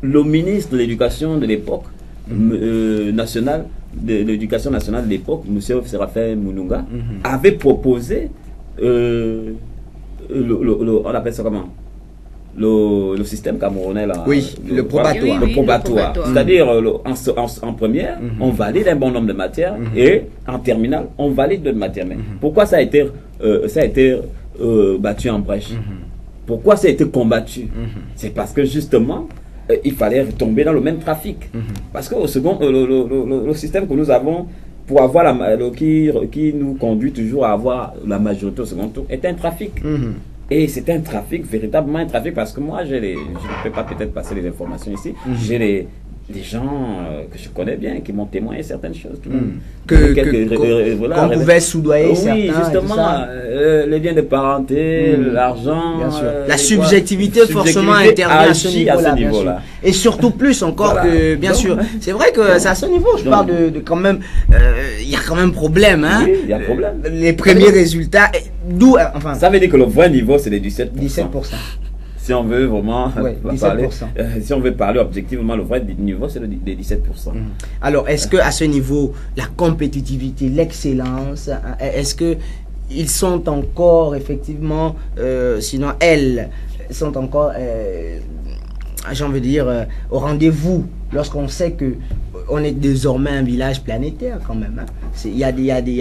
Le ministre de l'éducation de l'époque, nationale, de l'éducation nationale de l'époque, M. Séraphin Mounouga, avait proposé, on appelle ça comment? Le système camerounais là. Oui, le probatoire. Le probatoire. C'est-à-dire, en première, on valide un bon nombre de matières, et en terminale, on valide d'autres matières. Mais pourquoi ça a été battu en brèche? Pourquoi ça a été combattu? C'est parce que justement, il fallait tomber dans le même trafic. Parce que au second, le système que nous avons pour avoir qui nous conduit toujours à avoir la majorité au second tour est un trafic. Et c'est un trafic, véritablement un trafic, parce que moi, je ne peux pas peut-être passer les informations ici, j'ai des gens que je connais bien qui m'ont témoigné certaines choses. Qu'on pouvait soudoyer certains. Oui, justement, les liens de parenté, l'argent. La subjectivité forcément intervient à ce niveau-là. Et surtout plus encore que, bien sûr. C'est vrai que c'est à ce niveau, je parle de quand même, il y a quand même problème. Hein, oui, il y a problème. Les premiers résultats, d'où, enfin. Ça veut dire que le vrai niveau, c'est les 17%. 17%. Si on veut vraiment parler, si on veut parler objectivement, le vrai niveau, c'est les 17%. Alors, est-ce que à ce niveau, la compétitivité, l'excellence, est-ce que ils sont encore effectivement, sinon elles, sont encore, j'ai envie de dire, au rendez-vous lorsqu'on sait que on est désormais un village planétaire quand même. Hein. Il y a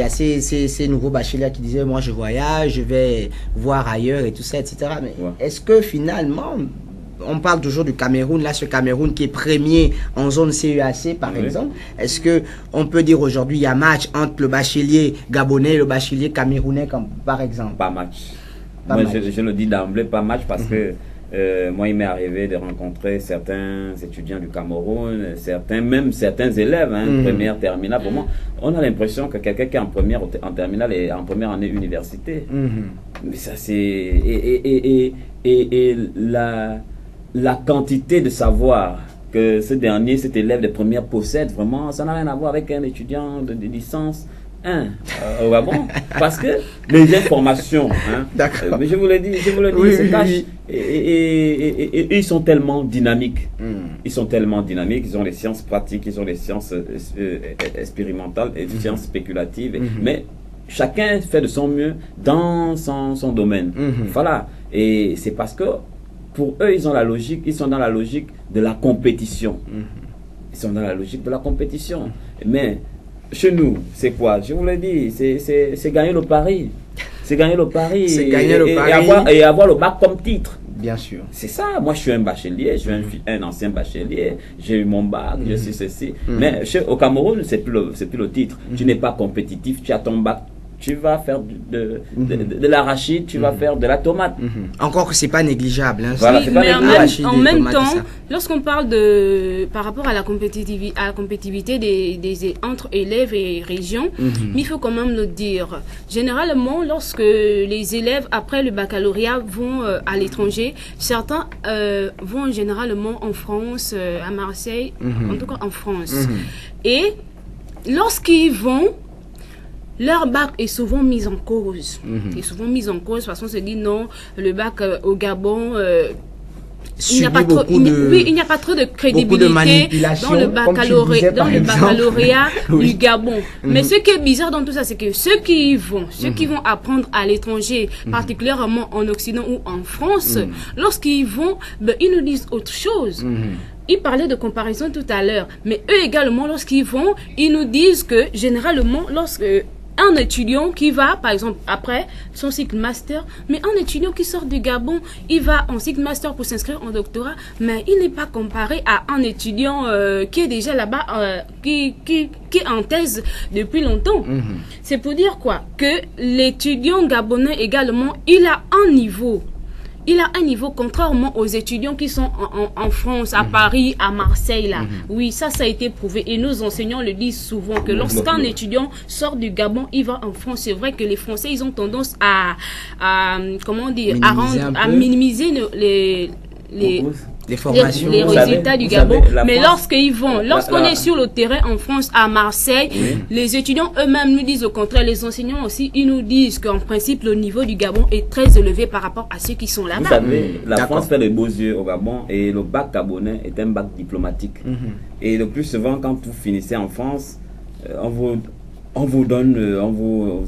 ces nouveaux bacheliers qui disaient moi je voyage, je vais voir ailleurs et tout ça, etc. Mais est-ce que finalement, on parle toujours du Cameroun, là ce Cameroun qui est premier en zone CEAC par exemple, est-ce que on peut dire aujourd'hui il y a match entre le bachelier gabonais et le bachelier camerounais comme, par exemple? Pas match. Moi je le dis d'emblée, pas match parce que moi, il m'est arrivé de rencontrer certains étudiants du Cameroun, même certains élèves, première, terminale. Pour moi, on a l'impression que quelqu'un qui est en première, en terminale et en première année université. Mais ça, c'est... Et la quantité de savoir que ce dernier, cet élève de première possède, vraiment, ça n'a rien à voir avec un étudiant de licence. Au Gabon, parce que les informations, mais je vous l'ai dit, ils se cachent. Et ils sont tellement dynamiques. Ils sont tellement dynamiques, ils ont les sciences pratiques, ils ont les sciences expérimentales et les sciences spéculatives. Mais chacun fait de son mieux dans son domaine. Voilà. Et c'est parce que pour eux, ils sont dans la logique de la compétition. Ils sont dans la logique de la compétition. Mais chez nous, c'est quoi? Je vous l'ai dit, c'est gagner le pari. C'est gagner le pari. C'est gagner le pari. Et avoir le bac comme titre. Bien sûr. C'est ça. Moi, je suis un bachelier, je suis un ancien bachelier. J'ai eu mon bac, je suis ceci. Mais au Cameroun, c'est plus le titre. Tu n'es pas compétitif, tu as ton bac. Tu vas faire de l'arachide, tu vas faire de la tomate. Encore que c'est pas négligeable. Hein. Voilà, oui, mais en même temps, lorsqu'on parle par rapport à la compétitivité entre élèves et régions, il faut quand même le dire. Généralement, lorsque les élèves, après le baccalauréat, vont à l'étranger, certains vont généralement en France, à Marseille, en tout cas en France. Et lorsqu'ils vont, leur bac est souvent mis en cause. Est souvent mis en cause parce qu'on se dit non, le bac au Gabon, il n'y a pas trop de crédibilité dans le baccalauréat du Gabon. Mais ce qui est bizarre dans tout ça, c'est que ceux qui vont apprendre à l'étranger, particulièrement en Occident ou en France, lorsqu'ils vont, ils nous disent autre chose. Ils parlaient de comparaison tout à l'heure, mais eux également, lorsqu'ils vont, ils nous disent que généralement, lorsque un étudiant qui va, par exemple, après son cycle master, mais un étudiant qui sort du Gabon, il va en cycle master pour s'inscrire en doctorat, mais il n'est pas comparé à un étudiant qui est déjà là-bas, qui est en thèse depuis longtemps. C'est pour dire quoi? Que l'étudiant gabonais également, il a un niveau. Il a un niveau contrairement aux étudiants qui sont en France, à Paris, à Marseille. Là. Oui, ça a été prouvé. Et nos enseignants le disent souvent que lorsqu'un étudiant sort du Gabon, il va en France. C'est vrai que les Français, ils ont tendance à minimiser les formations, les résultats du Gabon. Mais lorsqu'on est sur le terrain en France, à Marseille, les étudiants eux-mêmes nous disent au contraire, les enseignants aussi, ils nous disent qu'en principe, le niveau du Gabon est très élevé par rapport à ceux qui sont là-bas. Vous savez, la France fait les beaux yeux au Gabon et le bac gabonais est un bac diplomatique. Et le plus souvent, quand vous finissez en France, on vous donne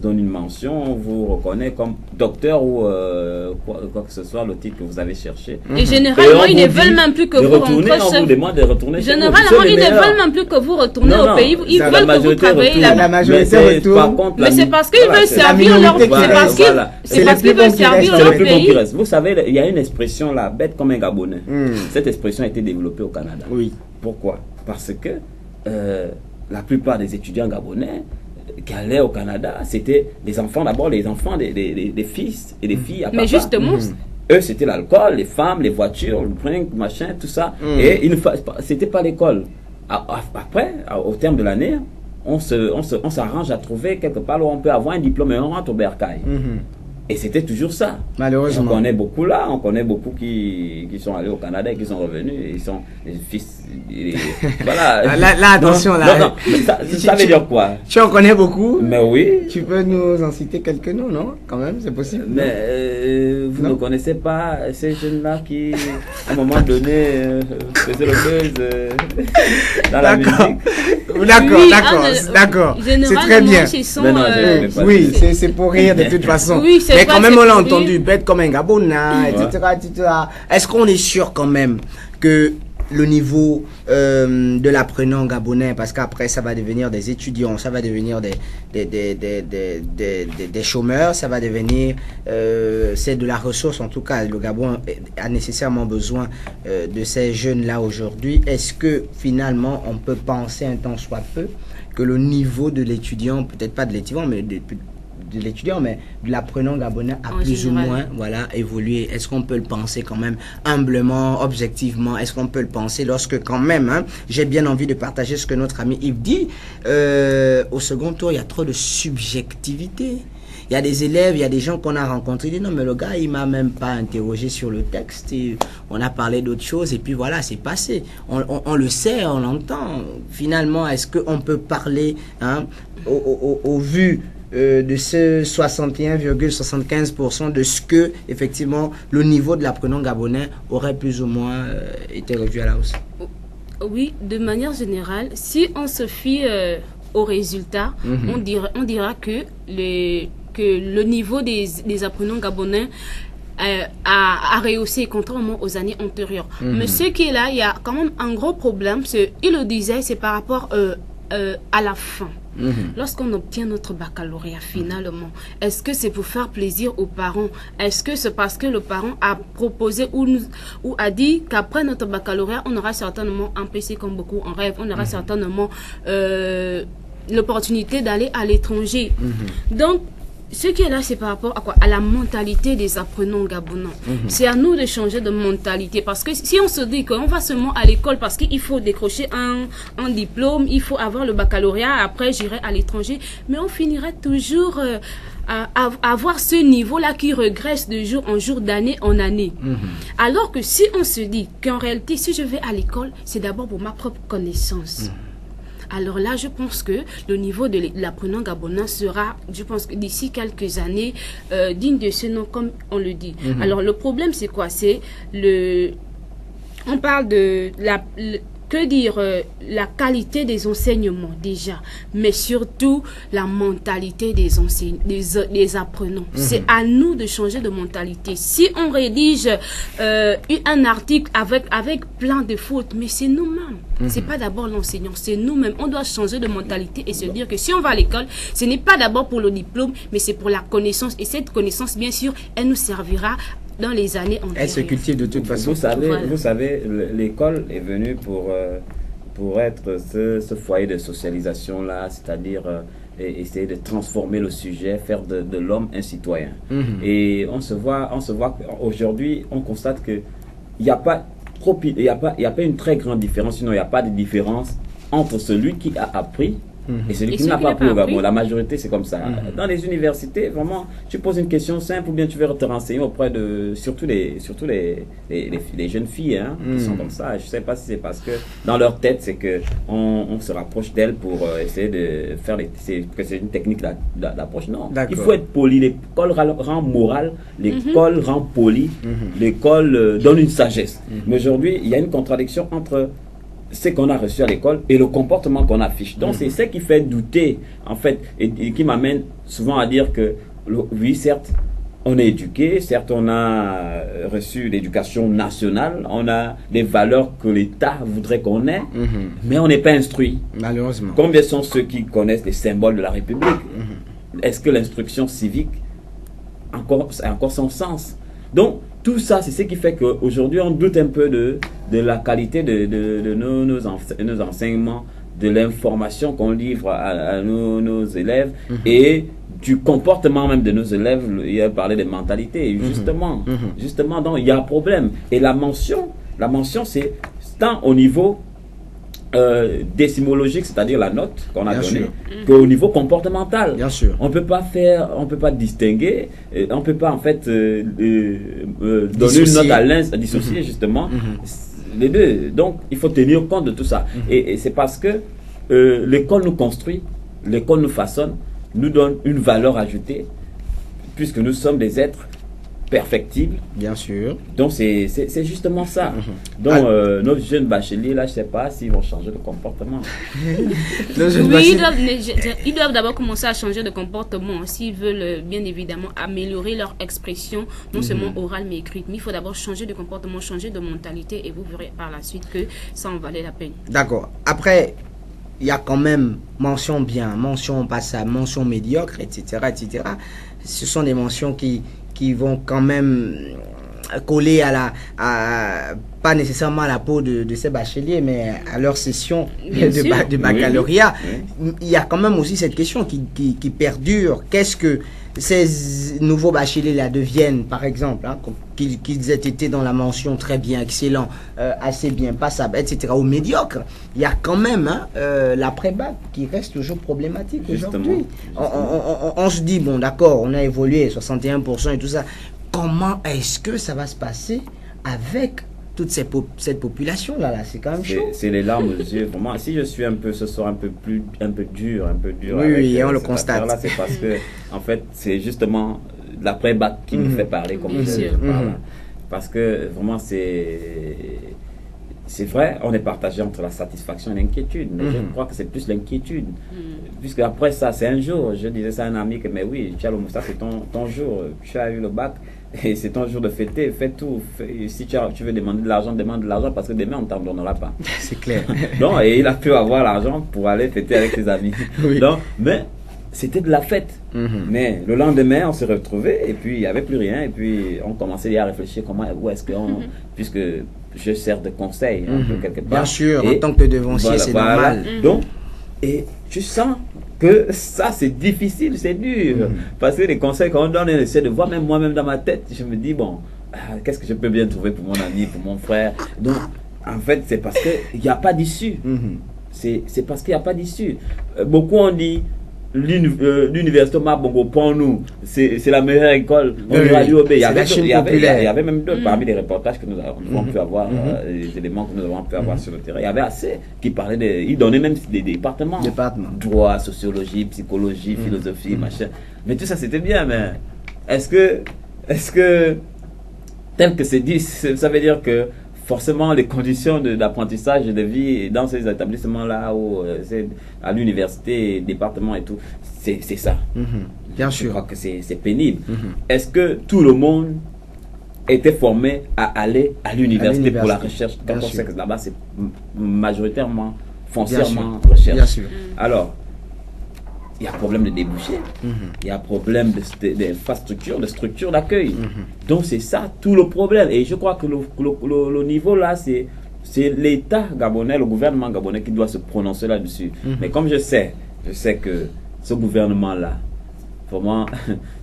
une mention, on vous reconnaît comme docteur ou quoi que ce soit, le titre que vous avez cherché. Et généralement, ils ne veulent même plus que vous rentrez. On vous demande de retourner chez vous. Généralement, ils ne veulent même plus que vous retournez au pays. Ils veulent que vous travaillez là-bas. La majorité retourne. Mais c'est parce qu'ils veulent servir leur pays. C'est parce qu'ils veulent servir leur pays. Vous savez, il y a une expression là, bête comme un Gabonais. Cette expression a été développée au Canada. Oui. Pourquoi? Parce que la plupart des étudiants gabonais qui allaient au Canada, c'était les enfants des fils et des filles à papa. Mais justement, eux, c'était l'alcool, les femmes, les voitures, le drink, machin, tout ça. Et c'était pas l'école. Après, au terme de l'année, on s'arrange à trouver quelque part où on peut avoir un diplôme et on rentre au bercail. Et c'était toujours ça. Malheureusement. On connaît beaucoup qui sont allés au Canada et qui sont revenus. Ils sont les fils. Voilà. Là, attention, là. Non, ça veut dire quoi? Tu en connais beaucoup? Mais oui. Tu peux nous en citer quelques noms, non? Quand même, c'est possible. Mais vous ne connaissez pas ces jeunes-là qui, à un moment donné, faisaient le buzz dans la musique? D'accord, Oui, d'accord. C'est très généralement, bien. ce sont, Oui, c'est pour rire de toute façon. Oui, c'est mais pas- quand même, c'est on l'a pour entendu, rire. bête comme un Gabonais, etc. Est-ce qu'on est sûr quand même que le niveau de l'apprenant gabonais, parce qu'après ça va devenir des étudiants, ça va devenir des chômeurs, ça va devenir c'est de la ressource, en tout cas le Gabon a nécessairement besoin de ces jeunes là aujourd'hui. Est-ce que finalement on peut penser un temps soit peu que le niveau de l'étudiant, peut-être pas de l'étudiant, mais de l'étudiant, mais de l'apprenant gabonais a En plus général. ou moins évolué. Est-ce qu'on peut le penser quand même humblement, objectivement? Est-ce qu'on peut le penser lorsque quand même, j'ai bien envie de partager ce que notre ami Yves dit, au second tour, il y a trop de subjectivité. Il y a des élèves, il y a des gens qu'on a rencontrés, ils disent non mais le gars il m'a même pas interrogé sur le texte, et on a parlé d'autres choses et puis voilà, c'est passé. On le sait, on l'entend. Finalement, est-ce qu'on peut parler au vu de ce 61,75% de ce que effectivement le niveau de l'apprenant gabonais aurait plus ou moins été revu à la hausse? Oui, de manière générale, si on se fie aux résultats, on dira que le niveau des apprenants gabonais a rehaussé contrairement aux années antérieures. Mais ce qui est là, il y a quand même un gros problème, il le disait, c'est par rapport à la fin. Lorsqu'on obtient notre baccalauréat finalement, est-ce que c'est pour faire plaisir aux parents? Est-ce que c'est parce que le parent a proposé ou a dit qu'après notre baccalauréat, on aura certainement un PC comme beaucoup en rêve, on aura certainement l'opportunité d'aller à l'étranger. Donc, ce qui est là, c'est par rapport à quoi? À la mentalité des apprenants gabonais. C'est à nous de changer de mentalité. Parce que si on se dit qu'on va seulement à l'école parce qu'il faut décrocher un diplôme, il faut avoir le baccalauréat, après j'irai à l'étranger, mais on finira toujours à avoir ce niveau-là qui regresse de jour en jour, d'année en année. Alors que si on se dit qu'en réalité, si je vais à l'école, c'est d'abord pour ma propre connaissance. Alors là, je pense que le niveau de l'apprenant gabonais sera, je pense que d'ici quelques années, digne de ce nom, comme on le dit. Alors le problème, c'est quoi? C'est on parle de la qualité des enseignements déjà, mais surtout la mentalité des apprenants. C'est à nous de changer de mentalité. Si on rédige un article avec plein de fautes, mais c'est nous-mêmes. C'est pas d'abord l'enseignant, c'est nous-mêmes. On doit changer de mentalité et se dire que si on va à l'école, ce n'est pas d'abord pour le diplôme, mais c'est pour la connaissance. Et cette connaissance, bien sûr, elle nous servira dans les années antérieures. Elle se cultive de toute façon. Vous savez, l'école est venue pour être ce foyer de socialisation-là, c'est-à-dire essayer de transformer le sujet, faire de l'homme un citoyen. Et on se voit aujourd'hui, on constate qu'il n'y a pas une très grande différence, sinon il n'y a pas de différence entre celui qui a appris et celui qui n'a pas appris au Gabon. La majorité, c'est comme ça. Dans les universités, vraiment, tu poses une question simple ou bien tu veux te renseigner auprès de, surtout les jeunes filles qui sont comme ça. Je ne sais pas si c'est parce que dans leur tête, c'est qu'on se rapproche d'elles pour essayer de faire que c'est une technique d'approche. Non, il faut être poli. L'école rend moral, l'école rend poli, l'école donne une sagesse. Mais aujourd'hui, il y a une contradiction entre ce qu'on a reçu à l'école et le comportement qu'on affiche. Donc c'est ce qui fait douter en fait et qui m'amène souvent à dire que oui, certes on est éduqué, certes on a reçu l'éducation nationale, on a les valeurs que l'État voudrait qu'on ait, mais on n'est pas instruit. Malheureusement. Combien sont ceux qui connaissent les symboles de la République? Est-ce que l'instruction civique a encore son sens? Donc tout ça, c'est ce qui fait qu'aujourd'hui, on doute un peu de la qualité de nos enseignements, de l'information qu'on livre à nos élèves et du comportement même de nos élèves. Il a parlé de mentalité. Justement, donc, il y a un problème. Et la mention, c'est tant au niveau décimologique, c'est-à-dire la note qu'on a donnée, qu'au niveau comportemental. Bien sûr. On peut pas distinguer, on peut pas en fait donner une note à l'un, dissocier justement les deux. Donc il faut tenir compte de tout ça. Et c'est parce que l'école nous construit, l'école nous façonne, nous donne une valeur ajoutée, puisque nous sommes des êtres perfectible. Bien sûr. Donc c'est justement ça. Donc nos jeunes bacheliers là, je sais pas s'ils vont changer de comportement. Oui, ils doivent d'abord commencer à changer de comportement s'ils veulent bien évidemment améliorer leur expression, non seulement orale mais écrite. Mais il faut d'abord changer de comportement, changer de mentalité et vous verrez par la suite que ça en valait la peine. D'accord. Après, il y a quand même mention bien, mention passable, mention médiocre, etc., etc. Ce sont des mentions qui vont quand même coller pas nécessairement à la peau de ces bacheliers, mais à leur session de baccalauréat. Oui. Il y a quand même aussi cette question qui perdure. Qu'est-ce que ces nouveaux bacheliers-là deviennent, par exemple, hein, qu'ils aient été dans la mention très bien, excellent, assez bien, passable, etc., ou médiocre, il y a quand même l'après-bac qui reste toujours problématique aujourd'hui. On se dit, bon d'accord, on a évolué, 61% et tout ça. Comment est-ce que ça va se passer avec toute cette population-là c'est quand même chaud. C'est les larmes aux yeux. Vraiment, si je suis un peu ce soir un peu dur. Oui, on le constate. Là, c'est parce que, en fait, c'est justement l'après-bac qui nous fait parler comme ça. Parce que, vraiment, c'est vrai, on est partagé entre la satisfaction et l'inquiétude. Mais je crois que c'est plus l'inquiétude. Puisque après ça, c'est un jour. Je disais ça à un ami que, mais oui, tu as le moustache, c'est ton jour. Tu as eu le bac. Et c'est ton jour de fêter, fais tout. Si tu veux demander de l'argent, demande de l'argent parce que demain on ne t'en donnera pas. C'est clair. Donc, et il a pu avoir l'argent pour aller fêter avec ses amis. Oui. Donc, mais c'était de la fête. Mais le lendemain, on se retrouvait et puis il n'y avait plus rien. Et puis on commençait à réfléchir où est-ce qu'on. Puisque je sers de conseil un peu quelque part. Bien sûr, en tant que devancier, c'est normal. Donc, et tu sens que ça c'est difficile, c'est dur. Parce que les conseils qu'on donne, on essaie de voir, même moi-même dans ma tête, je me dis, bon, qu'est-ce que je peux bien trouver pour mon ami, pour mon frère. Donc, en fait, c'est parce qu'il n'y a pas d'issue. C'est parce qu'il n'y a pas d'issue. Beaucoup ont dit, l'université Mabongo pour nous, c'est la meilleure école. Il y avait même d'autres parmi les reportages que nous avons pu avoir, les éléments que nous avons pu avoir sur le terrain. Il y avait assez qui parlaient ils donnaient même des départements. Droit, sociologie, psychologie, philosophie, machin. Mais tout ça c'était bien, mais est-ce que tel que c'est dit, ça veut dire que forcément les conditions d'apprentissage et de vie dans ces établissements-là, à l'université, département et tout, c'est ça. Bien sûr. Je crois que c'est pénible. Est-ce que tout le monde était formé à aller à l'université pour la recherche? Quand on sait que là-bas, c'est majoritairement, foncièrement recherche. Bien sûr. Alors, il y a problème de débouchés, il y a problème d'infrastructure, de structure d'accueil. Donc c'est ça tout le problème. Et je crois que le niveau là, c'est l'État gabonais, le gouvernement gabonais qui doit se prononcer là-dessus. Mais comme je sais que ce gouvernement-là, vraiment,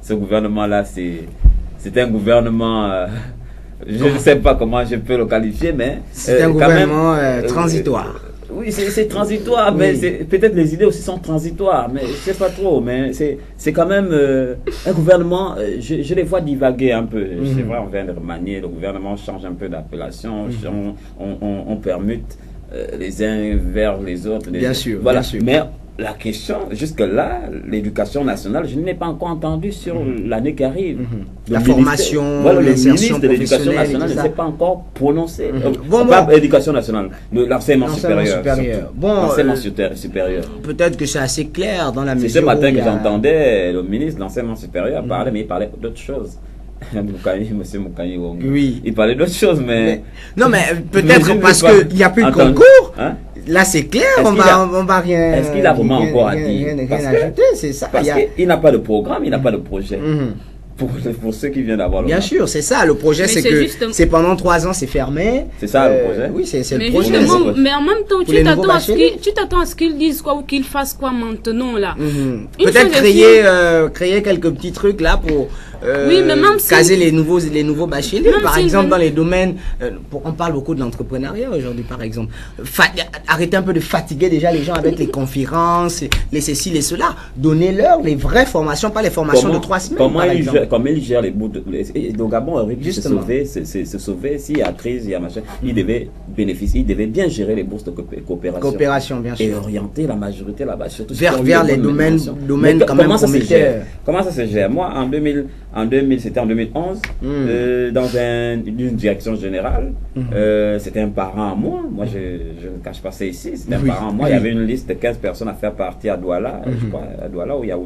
ce gouvernement-là, c'est un gouvernement, je ne sais pas comment je peux le qualifier, mais c'est un gouvernement transitoire. Oui, c'est transitoire, mais peut-être les idées aussi sont transitoires, mais je ne sais pas trop, mais c'est quand même un gouvernement, je les vois divaguer un peu. C'est vrai, on vient de remanier, le gouvernement change un peu d'appellation, on permute les uns vers les autres. Bien sûr, voilà. Bien sûr. Mais la question, jusque-là, l'éducation nationale, je ne l'ai pas encore entendu sur l'année qui arrive. La formation, l'insertion de l'éducation nationale ne s'est pas encore prononcé. Pas l'éducation nationale, l'enseignement supérieur. L'enseignement supérieur. Peut-être que c'est assez clair dans la mesure. C'est ce matin que j'entendais le ministre de l'enseignement supérieur parler, mais il parlait d'autres choses. Monsieur Moukani, oui. Il parlait d'autres choses, mais... Non, mais peut-être parce qu'il n'y a plus de concours. Là, c'est clair, on va rien... Est-ce qu'il a vraiment encore à dire? Rien ajouter, c'est ça. Parce qu'il n'a pas de programme, il n'a pas de projet. Pour ceux qui viennent d'avoir le Bien sûr, c'est ça. Le projet, c'est que c'est pendant 3 ans, c'est fermé. C'est ça le projet. Oui, c'est le mais projet. Mais en même temps, tu t'attends à ce qu'ils disent quoi ou qu'ils fassent quoi maintenant là. Peut-être créer quelques petits trucs là pour oui, mais même caser les nouveaux bacheliers. Par exemple, dans les domaines, on parle beaucoup de l'entrepreneuriat aujourd'hui, par exemple. Arrêtez un peu de fatiguer déjà les gens avec les conférences, les ceci, les cela. Donnez-leur les vraies formations, pas les formations de 3 semaines. comment il gère les bouts de... Au Gabon, Henri se sauvait, s'il y a crise, il y a machin, il devait bénéficier, il devait bien gérer les bourses de coopération. Bien sûr. Et orienter la majorité là-bas, surtout vers les domaines quand même prometteurs. Comment ça se gère? Moi, c'était en 2011, dans une direction générale, c'était un parent à moi. Moi, je ne cache pas ça ici. C'était un parent à moi. Il y avait une liste de 15 personnes à faire partie à Douala, je crois, à Douala, où il y a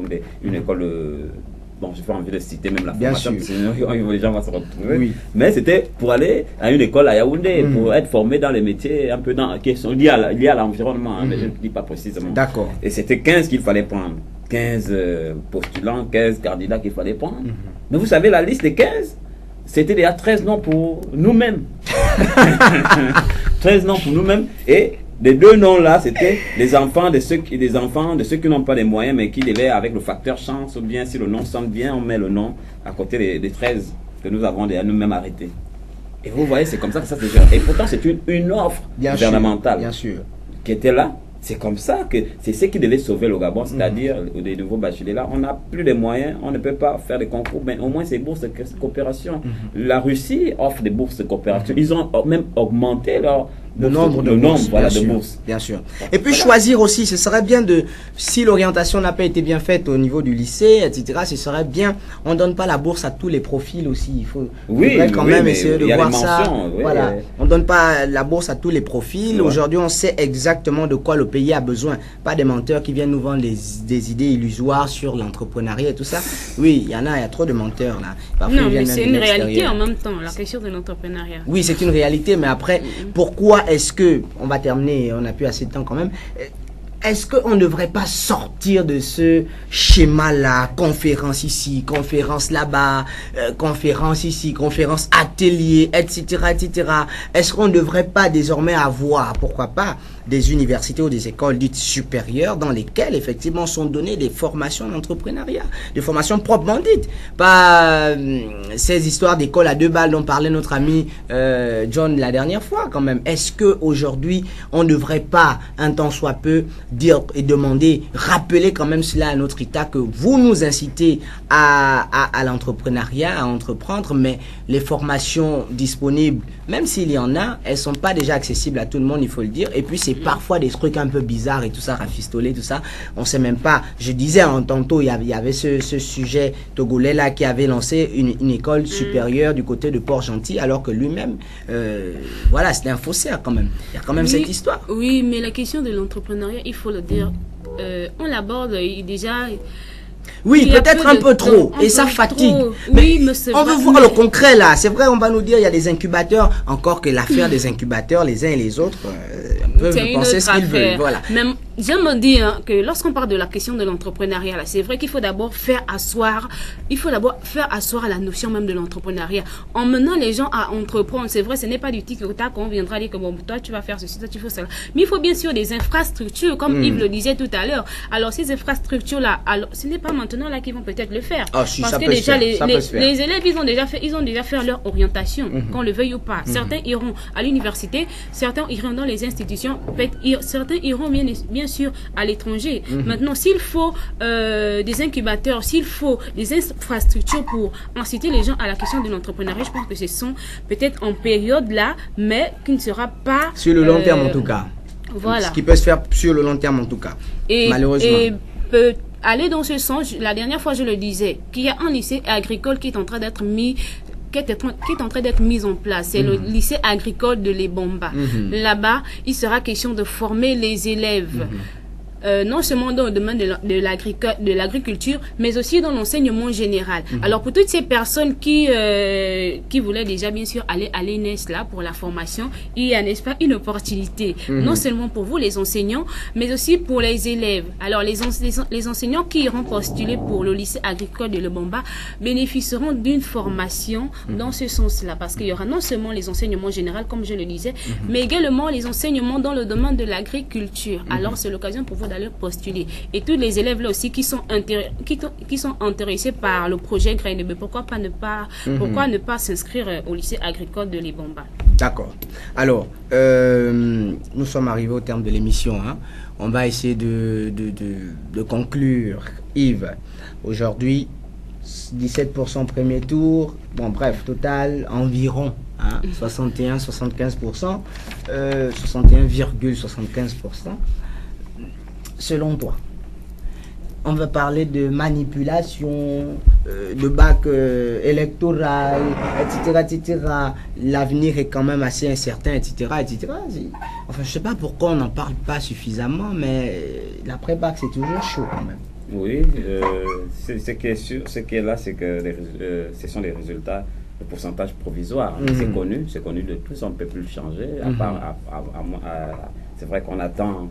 une école. Bon, j'ai pas envie de citer même la formation, sinon les gens vont se retrouver. Oui. Mais c'était pour aller à une école à Yaoundé, pour être formé dans les métiers un peu qui sont liés à l'environnement, mais je ne dis pas précisément. D'accord. Et c'était 15 qu'il fallait prendre. 15 postulants, 15 candidats qu'il fallait prendre. Mais vous savez, la liste des 15, c'était déjà 13 noms pour nous-mêmes. 13 noms pour nous-mêmes. Et les 2 noms-là, c'était les enfants de ceux qui n'ont pas les moyens, mais qui devaient, avec le facteur chance, ou bien si le nom sonne bien, on met le nom à côté des 13 que nous avons déjà nous-mêmes arrêtés. Et vous voyez, c'est comme ça que ça se gère. Et pourtant, c'est une offre gouvernementale qui était là. C'est comme ça que c'est ce qui devait sauver le Gabon, c'est-à-dire des nouveaux bacheliers là. On n'a plus les moyens, on ne peut pas faire des concours, mais au moins ces bourses de coopération. La Russie offre des bourses de coopération. Ils ont même augmenté le nombre de bourses. Bien sûr. Et puis choisir aussi, ce serait bien si l'orientation n'a pas été bien faite au niveau du lycée, etc., ce serait bien, on ne donne pas la bourse à tous les profils aussi. Il faudrait quand même essayer de voir ça. Voilà. On ne donne pas la bourse à tous les profils. Aujourd'hui, on sait exactement de quoi le pays a besoin. Pas des menteurs qui viennent nous vendre des idées illusoires sur l'entrepreneuriat et tout ça. Oui, il y a trop de menteurs là. Parfois, non, mais c'est une réalité en même temps, la question de l'entrepreneuriat. Oui, c'est une réalité, mais après, pourquoi est-ce que, on va terminer, on n'a plus assez de temps quand même, est-ce qu'on ne devrait pas sortir de ce schéma-là, conférence ici, conférence là-bas, conférence ici, conférence atelier, etc., etc. Est-ce qu'on ne devrait pas désormais avoir, pourquoi pas, des universités ou des écoles dites supérieures dans lesquelles effectivement sont données des formations d'entrepreneuriat, des formations proprement dites, pas ces histoires d'écoles à 2 balles dont parlait notre ami John la dernière fois quand même. Est-ce que aujourd'hui on ne devrait pas un temps soit peu dire et demander, rappeler quand même cela à notre État que vous nous incitez à l'entrepreneuriat, à entreprendre, mais les formations disponibles, même s'il y en a, elles sont pas déjà accessibles à tout le monde, il faut le dire. Et puis c'est parfois des trucs un peu bizarres et tout ça, rafistolés, tout ça. On sait même pas. Je disais tantôt, il y avait ce sujet togolais là qui avait lancé une école supérieure du côté de Port-Gentil, alors que lui-même, voilà, c'était un faussaire quand même. Il y a quand même cette histoire. Oui, mais la question de l'entrepreneuriat, il faut le dire, on l'aborde déjà. Oui, peut-être un peu trop, et ça fatigue. Mais on veut voir le concret là. C'est vrai, on va nous dire il y a des incubateurs, encore que l'affaire des incubateurs, les uns et les autres peuvent penser ce qu'ils veulent. Voilà. Même, j'aime me dire que lorsqu'on parle de la question de l'entrepreneuriat, c'est vrai qu'il faut d'abord faire asseoir la notion même de l'entrepreneuriat. En menant les gens à entreprendre, c'est vrai, ce n'est pas du tic-tac qu'on viendra dire que bon, toi tu vas faire ceci, toi tu fais cela. Mais il faut bien sûr des infrastructures, comme Yves le disait tout à l'heure. Alors ces infrastructures-là, ce n'est pas maintenant là qu'ils vont peut-être le faire. Si, parce que déjà les élèves, ils ont déjà fait leur orientation, qu'on le veuille ou pas. Certains iront à l'université, certains iront dans les institutions, certains iront bien sûr à l'étranger. Maintenant, s'il faut des incubateurs, s'il faut des infrastructures pour inciter les gens à la question de l'entrepreneuriat, je pense que ce sont peut-être en période là, mais qui ne sera pas sur le long terme en tout cas. Voilà. Ce qui peut se faire sur le long terme en tout cas. Malheureusement. Et peut aller dans ce sens. La dernière fois, je le disais, qu'il y a un lycée agricole qui est en train d'être mis en place. C'est le lycée agricole de Lebomba. Là-bas, il sera question de former les élèves. Non seulement dans le domaine de l'agriculture, mais aussi dans l'enseignement général. Alors pour toutes ces personnes qui voulaient déjà bien sûr aller à l'ENS là pour la formation, il y a, n'est-ce pas, une opportunité, non seulement pour vous les enseignants, mais aussi pour les élèves. Alors les enseignants qui iront postuler pour le lycée agricole de Lebomba bénéficieront d'une formation dans ce sens-là, parce qu'il y aura non seulement les enseignements généraux, comme je le disais, mais également les enseignements dans le domaine de l'agriculture. Alors c'est l'occasion pour vous d'aller postuler. Et tous les élèves là aussi qui sont intéressés par le projet Grainebe, pourquoi ne pas s'inscrire au lycée agricole de Lebomba. D'accord. Alors, nous sommes arrivés au terme de l'émission. On va essayer de conclure. Yves, aujourd'hui, 17% premier tour. Bon, bref, total environ 61-75%, 61,75%. Selon toi, on va parler de manipulation, de bac électoral, etc. L'avenir est quand même assez incertain, etc. Enfin, je ne sais pas pourquoi on n'en parle pas suffisamment, mais l'après-bac, c'est toujours chaud quand même. Oui, ce qui est sûr, ce qui est là, c'est que ce sont les résultats, le pourcentage provisoire. C'est connu de tous, on ne peut plus le changer. C'est vrai qu'on attend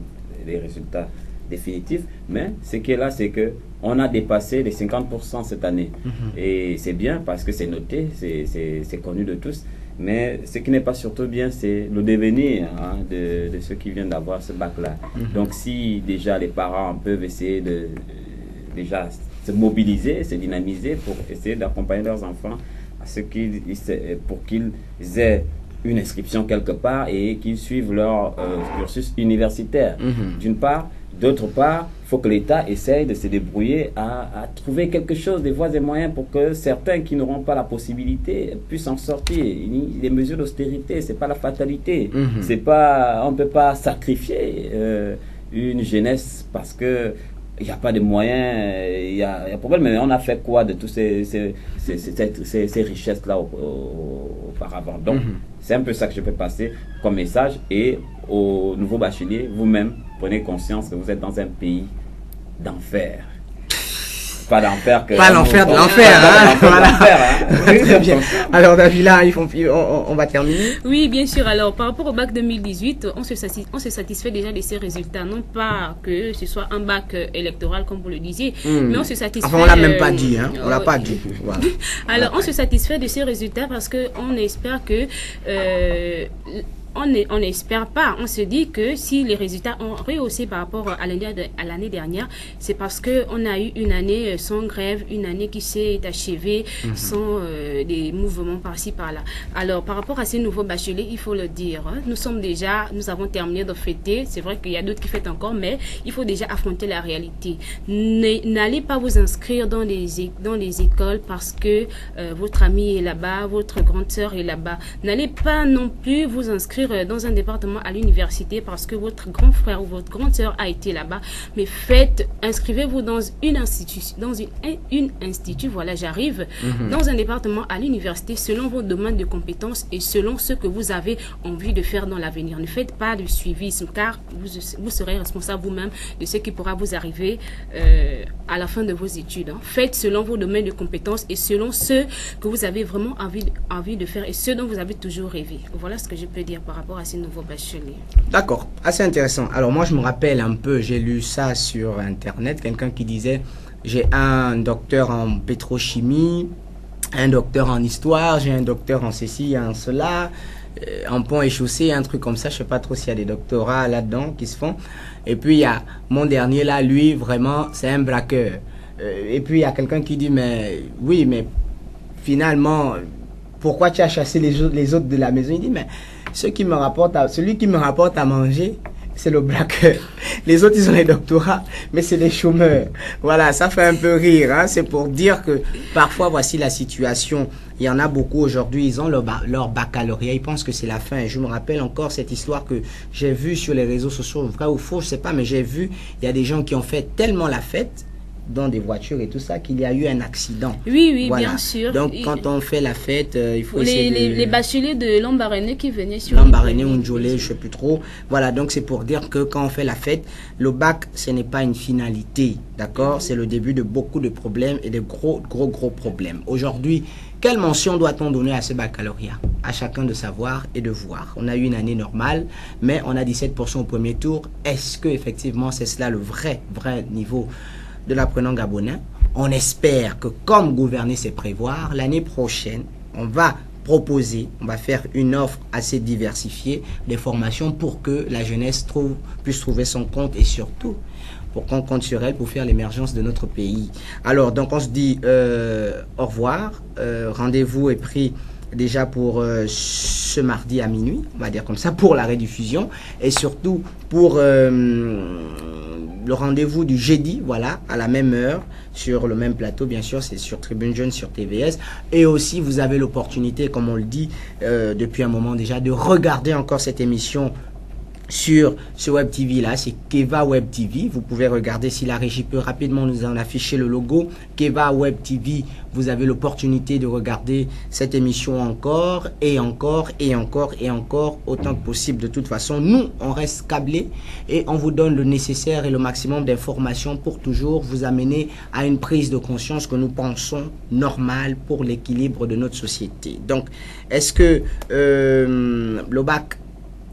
les résultats définitifs, mais ce qui est là, c'est que on a dépassé les 50% cette année. Et c'est bien parce que c'est noté, c'est connu de tous. Mais ce qui n'est pas surtout bien, c'est le devenir de ceux qui viennent d'avoir ce bac-là. Donc si déjà les parents peuvent essayer de déjà se mobiliser, se dynamiser pour essayer d'accompagner leurs enfants pour qu'ils aient une inscription quelque part et qu'ils suivent leur cursus universitaire. D'une part. D'autre part, il faut que l'État essaye de se débrouiller à trouver quelque chose, des voies et moyens pour que certains qui n'auront pas la possibilité puissent en sortir. Les mesures d'austérité, ce n'est pas la fatalité. C'est pas, on ne peut pas sacrifier une jeunesse parce que il n'y a pas de moyens, il y a un problème. Mais on a fait quoi de toutes ces richesses-là auparavant? Donc, c'est un peu ça que je peux passer comme message. Et aux nouveaux bacheliers, vous-même, prenez conscience que vous êtes dans un pays d'enfer. Pas d'enfer que... Pas l'enfer de l'enfer, Très bien. Alors, Davila, on va terminer. Oui, bien sûr. Alors, par rapport au bac 2018, on se satisfait déjà de ces résultats. Non pas que ce soit un bac électoral, comme vous le disiez, mais on se satisfait... Enfin, on l'a même pas dit, on l'a pas dit. Voilà. Alors, on se satisfait de ces résultats parce qu'on espère que... on n'espère pas. On se dit que si les résultats ont rehaussé par rapport à l'année dernière, c'est parce qu'on a eu une année sans grève, une année qui s'est achevée sans des mouvements par-ci, par-là. Alors, par rapport à ces nouveaux bacheliers, il faut le dire, nous avons terminé de fêter. C'est vrai qu'il y a d'autres qui fêtent encore, mais il faut déjà affronter la réalité. N'allez pas vous inscrire dans les écoles parce que votre ami est là-bas, votre grande sœur est là-bas. N'allez pas non plus vous inscrire dans un département à l'université parce que votre grand frère ou votre grande sœur a été là-bas, mais inscrivez-vous dans une institution, dans un département à l'université selon vos domaines de compétences et selon ce que vous avez envie de faire dans l'avenir. Ne faites pas de suivisme car vous serez responsable vous-même de ce qui pourra vous arriver à la fin de vos études. Faites selon vos domaines de compétences et selon ce que vous avez vraiment envie de faire et ce dont vous avez toujours rêvé. Voilà ce que je peux dire par rapport à ces nouveaux bacheliers. D'accord, assez intéressant. Alors moi je me rappelle un peu, j'ai lu ça sur internet, quelqu'un qui disait j'ai un docteur en pétrochimie, un docteur en histoire, j'ai un docteur en ceci, en cela, en pont et chaussée, un truc comme ça, je sais pas trop s'il y a des doctorats là-dedans qui se font. Et puis il y a mon dernier là, lui vraiment c'est un braqueur. Et puis il y a quelqu'un qui dit mais oui mais finalement pourquoi tu as chassé les autres de la maison? Il dit mais celui qui me rapporte à manger, c'est le braqueur. Les autres, ils ont les doctorats, mais c'est des chômeurs. Voilà, ça fait un peu rire. C'est pour dire que parfois, voici la situation. Il y en a beaucoup aujourd'hui, ils ont leur baccalauréat, ils pensent que c'est la fin. Et je me rappelle encore cette histoire que j'ai vue sur les réseaux sociaux, vrai ou faux, je ne sais pas, mais j'ai vu, il y a des gens qui ont fait tellement la fête dans des voitures et tout ça, qu'il y a eu un accident. Oui, voilà. Bien sûr. Donc, quand on fait la fête, il faut les bacheliers de Lambaréné qui venaient sur... Lambaréné ou Ndjolé, je ne sais plus trop. Voilà, donc c'est pour dire que quand on fait la fête, le bac, ce n'est pas une finalité, d'accord? C'est le début de beaucoup de problèmes et de gros problèmes. Aujourd'hui, quelle mention doit-on donner à ce baccalauréat? À chacun de savoir et de voir. On a eu une année normale, mais on a 17% au premier tour. Est-ce que effectivement c'est cela le vrai niveau de l'apprenant gabonais? On espère que comme gouverner c'est prévoir, l'année prochaine, on va faire une offre assez diversifiée des formations pour que la jeunesse puisse trouver son compte et surtout pour qu'on compte sur elle pour faire l'émergence de notre pays. Alors, donc on se dit au revoir. Rendez-vous est pris déjà pour ce mardi à minuit, on va dire comme ça, pour la rediffusion et surtout pour le rendez-vous du jeudi, voilà, à la même heure, sur le même plateau, bien sûr, c'est sur Tribune Jeune, sur TVS. Et aussi, vous avez l'opportunité, comme on le dit depuis un moment déjà, de regarder encore cette émission sur ce Web TV là, c'est Keva Web TV. Vous pouvez regarder si la régie peut rapidement nous en afficher le logo. Keva Web TV, vous avez l'opportunité de regarder cette émission encore et encore et encore et encore autant que possible. De toute façon, nous, on reste câblés et on vous donne le nécessaire et le maximum d'informations pour toujours vous amener à une prise de conscience que nous pensons normale pour l'équilibre de notre société. Donc, est-ce que le bac,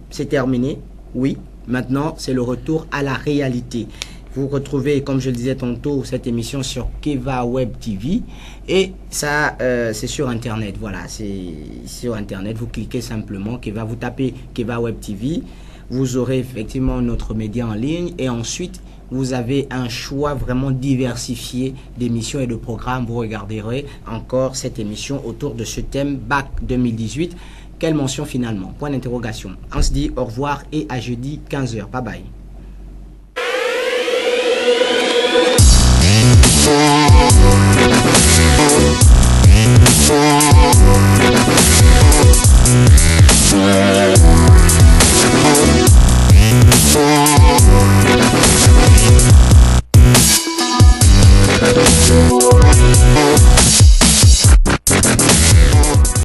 c'est terminé? Oui, maintenant c'est le retour à la réalité. Vous retrouvez, comme je le disais tantôt, cette émission sur Keva Web TV et ça c'est sur internet. Voilà, c'est sur internet. Vous cliquez simplement Keva, vous tapez Keva Web TV, vous aurez effectivement notre média en ligne et ensuite vous avez un choix vraiment diversifié d'émissions et de programmes. Vous regarderez encore cette émission autour de ce thème BAC 2018. Quelle mention finalement? Point d'interrogation. On se dit au revoir et à jeudi 15h. Bye bye.